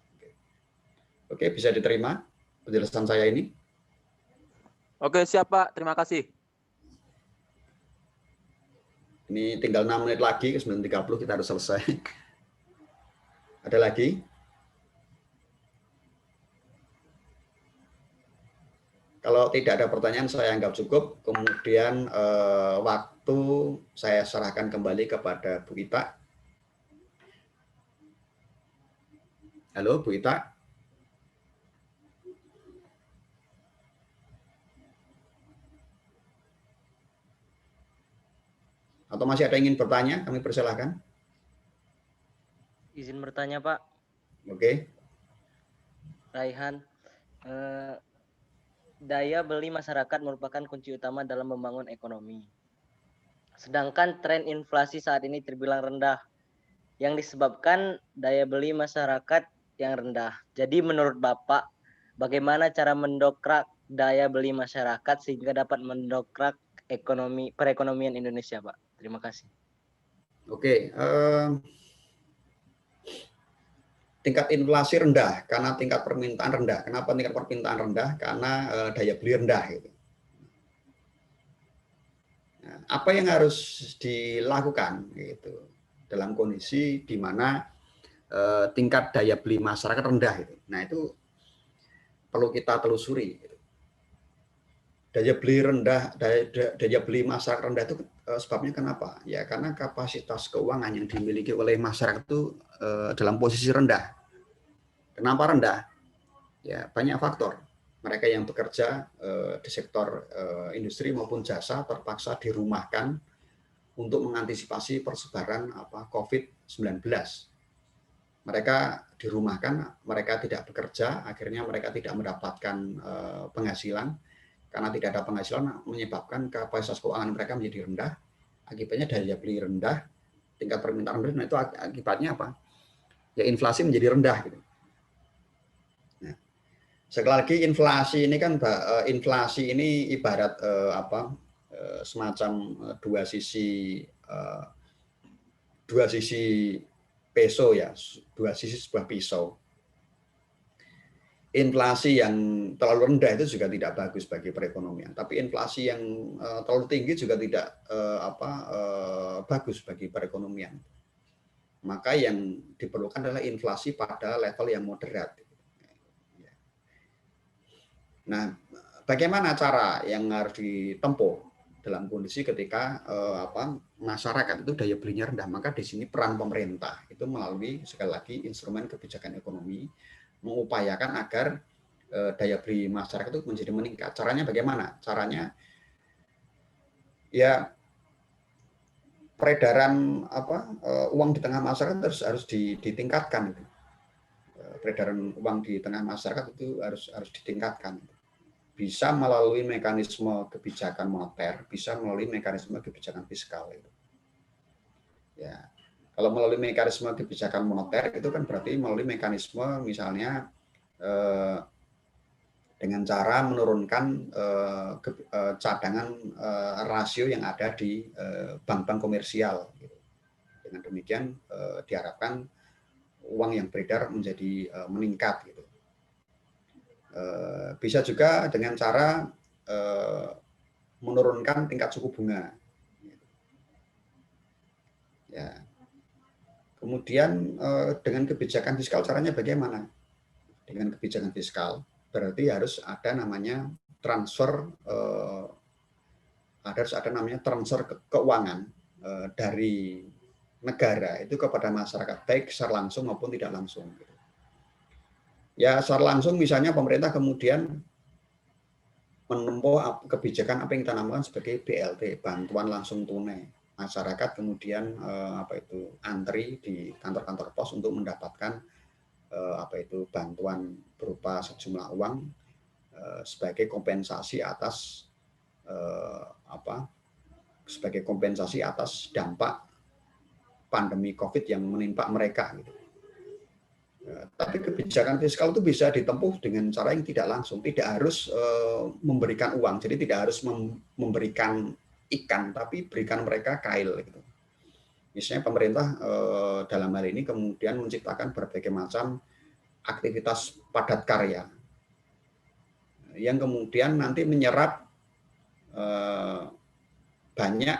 Oke, bisa diterima penjelasan saya ini? Oke, siap Pak. Terima kasih. Ini tinggal 6 menit lagi, ke 9.30 kita harus selesai. Ada lagi? Kalau tidak ada pertanyaan, saya anggap cukup. Kemudian waktu saya serahkan kembali kepada Bu Ita. Halo, Bu Ita. Atau masih ada yang ingin bertanya? Kami persilahkan. Izin bertanya, Pak. Oke. Raihan. Daya beli masyarakat merupakan kunci utama dalam membangun ekonomi. Sedangkan tren inflasi saat ini terbilang rendah, yang disebabkan daya beli masyarakat yang rendah. Jadi menurut Bapak, bagaimana cara mendongkrak daya beli masyarakat sehingga dapat mendongkrak perekonomian Indonesia, Pak? Terima kasih. Oke, tingkat inflasi rendah karena tingkat permintaan rendah. Kenapa tingkat permintaan rendah? Karena daya beli rendah. Gitu. Nah, apa yang harus dilakukan gitu dalam kondisi di mana tingkat daya beli masyarakat rendah? Gitu. Nah itu perlu kita telusuri. Gitu. Daya beli rendah, daya beli masyarakat rendah itu sebabnya kenapa? Ya karena kapasitas keuangan yang dimiliki oleh masyarakat itu dalam posisi rendah. Kenapa rendah? Ya banyak faktor. Mereka yang bekerja di sektor industri maupun jasa terpaksa dirumahkan untuk mengantisipasi persebaran COVID-19. Mereka dirumahkan, mereka tidak bekerja, akhirnya mereka tidak mendapatkan penghasilan. Karena tidak ada penghasilan menyebabkan kapasitas keuangan mereka menjadi rendah. Akibatnya daya beli rendah, tingkat permintaan rendah. Nah itu akibatnya apa? Ya inflasi menjadi rendah. Gitu. Nah, sekali lagi inflasi ini kan inflasi ini ibarat semacam dua sisi peso ya, dua sisi sebuah pisau. Inflasi yang terlalu rendah itu juga tidak bagus bagi perekonomian, tapi inflasi yang terlalu tinggi juga tidak bagus bagi perekonomian. Maka yang diperlukan adalah inflasi pada level yang moderat. Nah, bagaimana cara yang harus ditempuh dalam kondisi ketika masyarakat itu daya belinya rendah? Maka di sini peran pemerintah itu melalui sekali lagi instrumen kebijakan ekonomi mengupayakan agar daya beli masyarakat itu menjadi meningkat. Caranya bagaimana? Caranya ya peredaran uang di tengah masyarakat harus ditingkatkan. Peredaran uang di tengah masyarakat itu harus ditingkatkan. Bisa melalui mekanisme kebijakan moneter, bisa melalui mekanisme kebijakan fiskal. Ya. Kalau melalui mekanisme kebijakan moneter itu kan berarti melalui mekanisme misalnya dengan cara menurunkan cadangan rasio yang ada di bank-bank komersial. Dengan demikian diharapkan uang yang beredar menjadi meningkat. Bisa juga dengan cara menurunkan tingkat suku bunga. Ya. Kemudian dengan kebijakan fiskal caranya bagaimana? Dengan kebijakan fiskal berarti harus ada namanya transfer keuangan dari negara itu kepada masyarakat baik secara langsung maupun tidak langsung. Ya secara langsung misalnya pemerintah kemudian menempuh kebijakan apa yang kita namakan sebagai BLT, bantuan langsung tunai. Masyarakat kemudian antri di kantor-kantor pos untuk mendapatkan bantuan berupa sejumlah uang sebagai kompensasi atas dampak pandemi COVID yang menimpa mereka. Gitu. Tapi kebijakan fiskal itu bisa ditempuh dengan cara yang tidak langsung, tidak harus memberikan uang, jadi tidak harus memberikan ikan, tapi berikan mereka kail. Gitu. Misalnya pemerintah dalam hal ini kemudian menciptakan berbagai macam aktivitas padat karya yang kemudian nanti menyerap banyak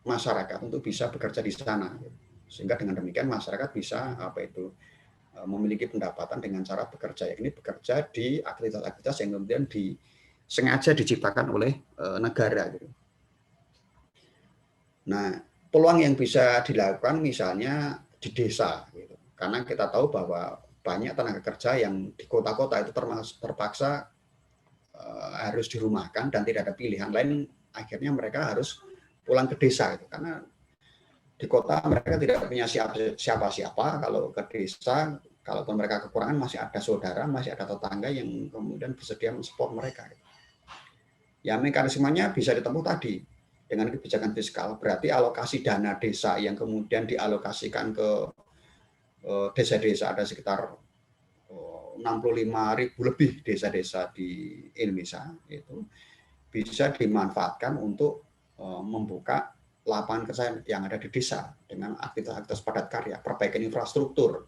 masyarakat untuk bisa bekerja di sana, sehingga dengan demikian masyarakat bisa memiliki pendapatan dengan cara bekerja. Ini bekerja di aktivitas-aktivitas yang kemudian sengaja diciptakan oleh negara. Gitu. Nah, peluang yang bisa dilakukan misalnya di desa, gitu. Karena kita tahu bahwa banyak tenaga kerja yang di kota-kota itu terpaksa harus dirumahkan dan tidak ada pilihan lain, akhirnya mereka harus pulang ke desa, gitu. Karena di kota mereka tidak punya siapa-siapa, kalau ke desa, kalaupun mereka kekurangan masih ada saudara, masih ada tetangga yang kemudian bersedia mensupport mereka. Gitu. Ya mekanismenya bisa ditempuh tadi. Dengan kebijakan fiskal, berarti alokasi dana desa yang kemudian dialokasikan ke desa-desa ada sekitar 65.000 lebih desa-desa di Indonesia itu bisa dimanfaatkan untuk membuka lapangan kerja yang ada di desa dengan aktivitas-aktivitas padat karya, perbaikan infrastruktur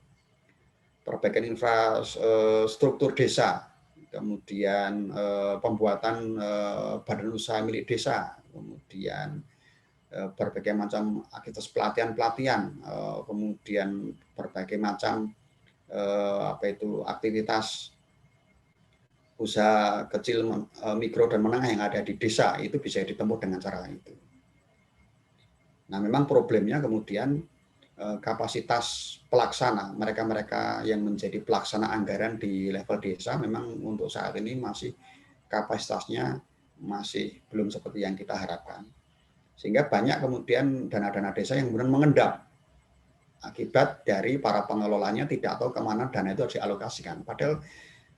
desa, kemudian pembuatan badan usaha milik desa, kemudian berbagai macam aktivitas pelatihan, kemudian berbagai macam aktivitas usaha kecil, mikro dan menengah yang ada di desa itu bisa ditempuh dengan cara itu. Nah, memang problemnya kemudian kapasitas pelaksana, mereka-mereka yang menjadi pelaksana anggaran di level desa memang untuk saat ini masih kapasitasnya masih belum seperti yang kita harapkan. Sehingga banyak kemudian dana-dana desa yang kemudian mengendap akibat dari para pengelolanya tidak tahu kemana dana itu harus dialokasikan. Padahal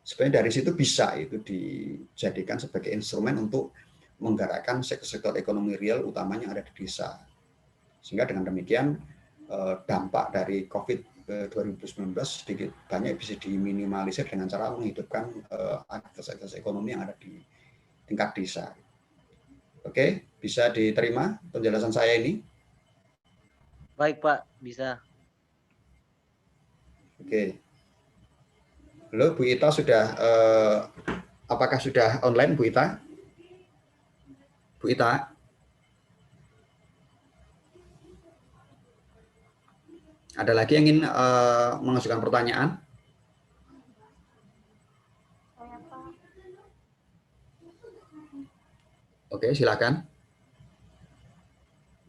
sebenarnya dari situ bisa itu dijadikan sebagai instrumen untuk menggerakkan sektor ekonomi real utamanya yang ada di desa. Sehingga dengan demikian dampak dari COVID 2019 sedikit banyak bisa diminimalisir dengan cara menghidupkan aktivitas ekonomi yang ada di tingkat desa. Oke, bisa diterima penjelasan saya ini? Baik Pak, bisa. Oke. Halo, Bu Ita sudah, apakah sudah online Bu Ita? Bu Ita? Ada lagi yang ingin mengajukan pertanyaan? Saya Pak. Oke, silakan.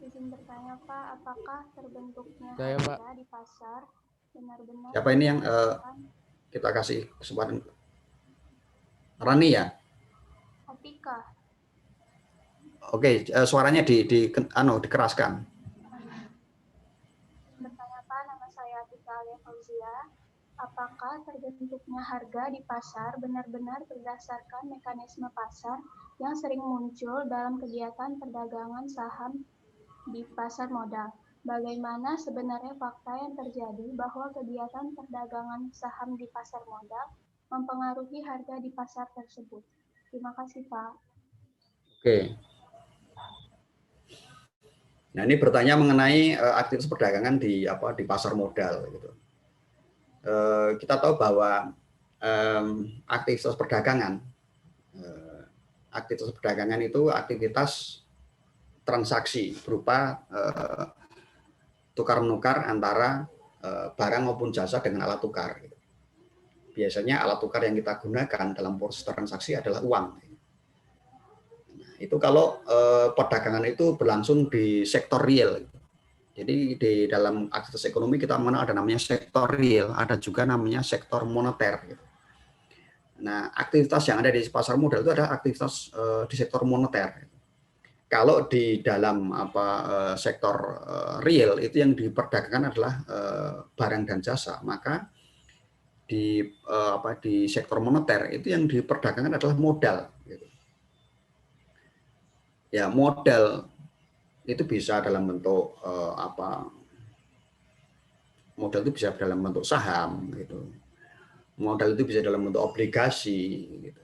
Izin bertanya Pak, apakah terbentuknya Saya, Pak. harga di pasar benar-benar Siapa ini yang kita kasih kesempatan? Rani ya? Atika? Oke, suaranya dikeraskan. Bertanya Pak, nama saya Atika Alia Fauzia. Apakah terbentuknya harga di pasar benar-benar berdasarkan mekanisme pasar yang sering muncul dalam kegiatan perdagangan saham di pasar modal? Bagaimana sebenarnya fakta yang terjadi bahwa kegiatan perdagangan saham di pasar modal mempengaruhi harga di pasar tersebut? Terima kasih, Pak. Oke. Nah, ini bertanya mengenai aktivitas perdagangan di pasar modal. Gitu. Kita tahu bahwa aktivitas perdagangan itu aktivitas transaksi berupa tukar-menukar antara barang maupun jasa dengan alat tukar. Biasanya alat tukar yang kita gunakan dalam proses transaksi adalah uang. Nah, itu kalau perdagangan itu berlangsung di sektor real. Jadi di dalam aktivitas ekonomi kita mengenal ada namanya sektor real, ada juga namanya sektor moneter. Nah, aktivitas yang ada di pasar modal itu adalah aktivitas di sektor moneter. Kalau di dalam sektor real itu yang diperdagangkan adalah barang dan jasa, maka di sektor moneter itu yang diperdagangkan adalah modal. Ya, modal itu bisa dalam bentuk modal itu bisa dalam bentuk saham, gitu. Modal itu bisa dalam bentuk obligasi, gitu.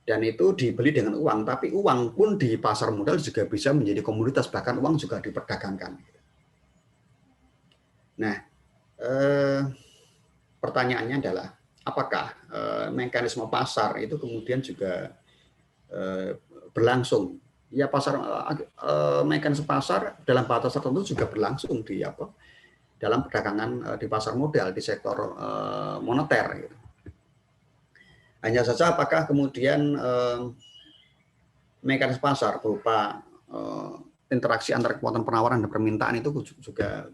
Dan itu dibeli dengan uang, tapi uang pun di pasar modal juga bisa menjadi komoditas, bahkan uang juga diperdagangkan. Nah, pertanyaannya adalah, apakah mekanisme pasar itu kemudian juga berlangsung? Ya, mekanisme pasar dalam batas tertentu juga berlangsung di dalam perdagangan di pasar modal, di sektor moneter. Gitu. Hanya saja apakah kemudian mekanisme pasar berupa interaksi antara kekuatan penawaran dan permintaan itu juga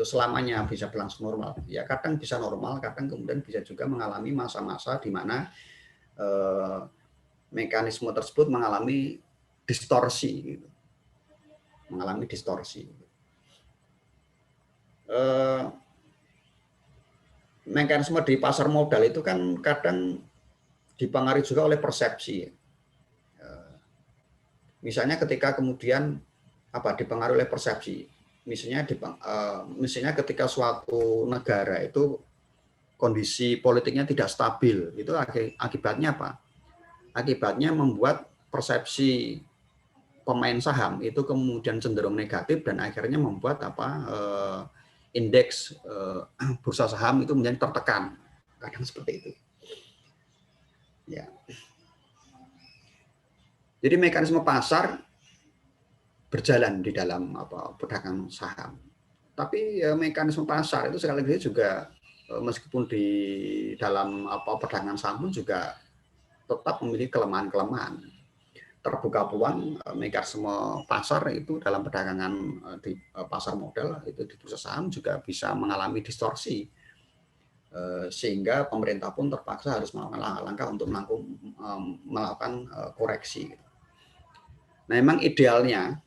selamanya bisa berlangsung normal. Ya, kadang bisa normal, kadang kemudian bisa juga mengalami masa-masa di mana mekanisme tersebut mengalami distorsi, gitu. Mengalami distorsi. Mekanisme di pasar modal itu kan kadang dipengaruhi juga oleh persepsi. Misalnya ketika kemudian dipengaruhi oleh persepsi. Misalnya ketika suatu negara itu kondisi politiknya tidak stabil. Itu akibatnya apa? Akibatnya membuat persepsi pemain saham itu kemudian cenderung negatif dan akhirnya membuat indeks bursa saham itu menjadi tertekan. Kadang seperti itu. Ya. Jadi mekanisme pasar berjalan di dalam perdagangan saham. Tapi mekanisme pasar itu sekali lagi juga meskipun di dalam perdagangan saham pun juga tetap memiliki kelemahan-kelemahan. Terbuka peluang mekanisme pasar itu dalam perdagangan di pasar modal itu di bursa saham juga bisa mengalami distorsi, sehingga pemerintah pun terpaksa harus melakukan langkah-langkah untuk melakukan koreksi. Nah, memang idealnya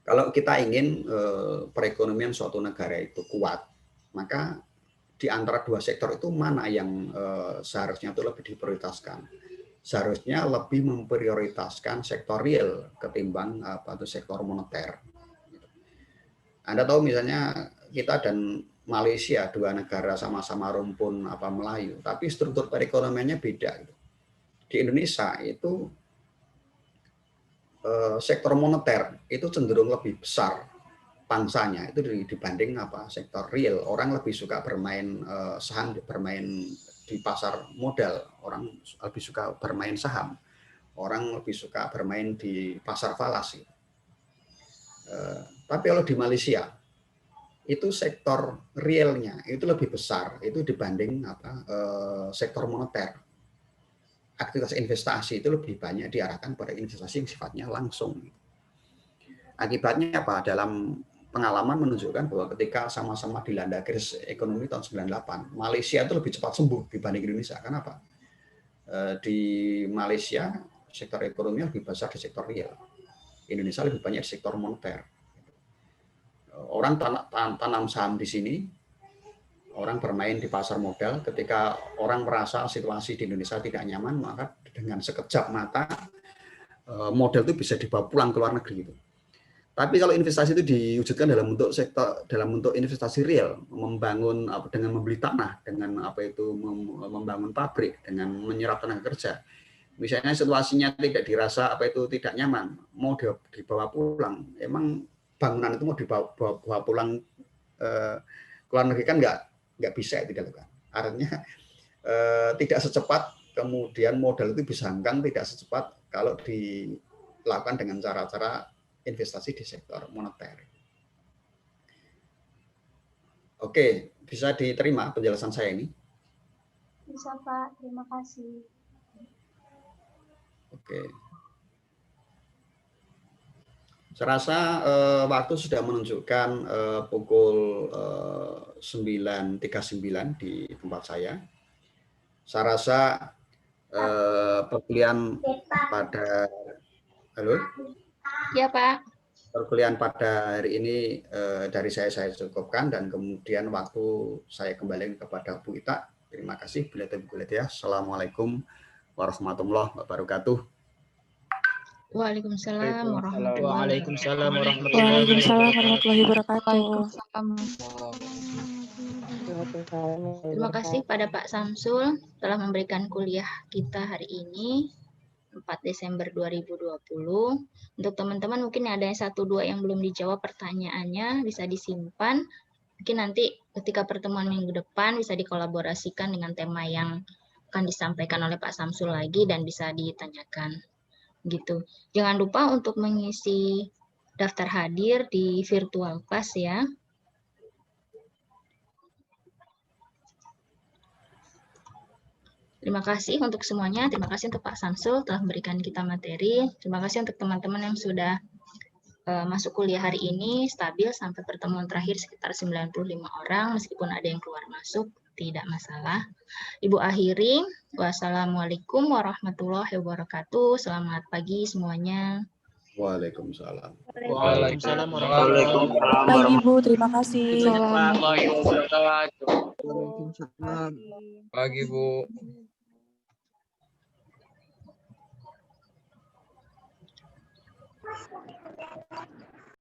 kalau kita ingin perekonomian suatu negara itu kuat, maka di antara dua sektor itu mana yang seharusnya itu lebih diprioritaskan? Seharusnya lebih memprioritaskan sektor real ketimbang sektor moneter. Anda tahu misalnya kita dan Malaysia, dua negara sama-sama rumpun Melayu, tapi struktur perekonomiannya beda. Di Indonesia itu sektor moneter itu cenderung lebih besar pangsanya itu dibanding sektor real. Orang lebih suka bermain saham, bermain di pasar modal, orang lebih suka bermain saham, orang lebih suka bermain di pasar falas. Tapi kalau di Malaysia itu sektor realnya itu lebih besar itu dibanding sektor moneter. Aktivitas investasi itu lebih banyak diarahkan pada investasi yang sifatnya langsung. Akibatnya apa? Dalam pengalaman menunjukkan bahwa ketika sama-sama dilanda krisis ekonomi tahun 98, Malaysia itu lebih cepat sembuh dibanding Indonesia. Kenapa? Di Malaysia sektor ekonomi lebih besar di sektor real. Indonesia lebih banyak di sektor moneter. Orang tanam saham di sini, orang bermain di pasar modal. Ketika orang merasa situasi di Indonesia tidak nyaman, maka dengan sekejap mata modal itu bisa dibawa pulang ke luar negeri. Tapi kalau investasi itu diwujudkan dalam bentuk investasi real, membangun dengan membeli tanah, dengan membangun pabrik, dengan menyerap tenaga kerja. Misalnya situasinya tidak dirasa tidak nyaman, mau dibawa pulang, emang bangunan itu mau dibawa pulang ke luar negeri kan nggak bisa itu dilakukan. Artinya tidak secepat kemudian modal itu bisa hengkang, tidak secepat kalau dilakukan dengan cara-cara investasi di sektor moneter. Oke, bisa diterima penjelasan saya ini? Bisa, Pak. Terima kasih. Oke. Saya rasa waktu sudah menunjukkan pukul 9.39 di tempat saya. Saya rasa perkuliahan pada Ya, Pak. Perkuliahan pada hari ini dari saya cukupkan dan kemudian waktu saya kembali kepada Bu Ita. Terima kasih. Assalamualaikum warahmatullahi wabarakatuh. Waalaikumsalam warahmatullahi wabarakatuh. Terima kasih pada Pak Samsul telah memberikan kuliah kita hari ini 4 Desember 2020. Untuk teman-teman mungkin ada yang 1-2 yang belum dijawab pertanyaannya bisa disimpan. Mungkin nanti ketika pertemuan minggu depan bisa dikolaborasikan dengan tema yang akan disampaikan oleh Pak Samsul lagi dan bisa ditanyakan. Gitu. Jangan lupa untuk mengisi daftar hadir di virtual class ya. Terima kasih untuk semuanya. Terima kasih untuk Pak Samsul telah memberikan kita materi. Terima kasih untuk teman-teman yang sudah masuk kuliah hari ini stabil sampai pertemuan terakhir sekitar 95 orang. Meskipun ada yang keluar masuk, tidak masalah. Ibu akhiri. Wassalamualaikum warahmatullahi wabarakatuh. Selamat pagi semuanya. Waalaikumsalam. Waalaikumsalam Pagi Bu, terima kasih. Waalaikumsalam. Waalaikumsalam. Pagi Bu.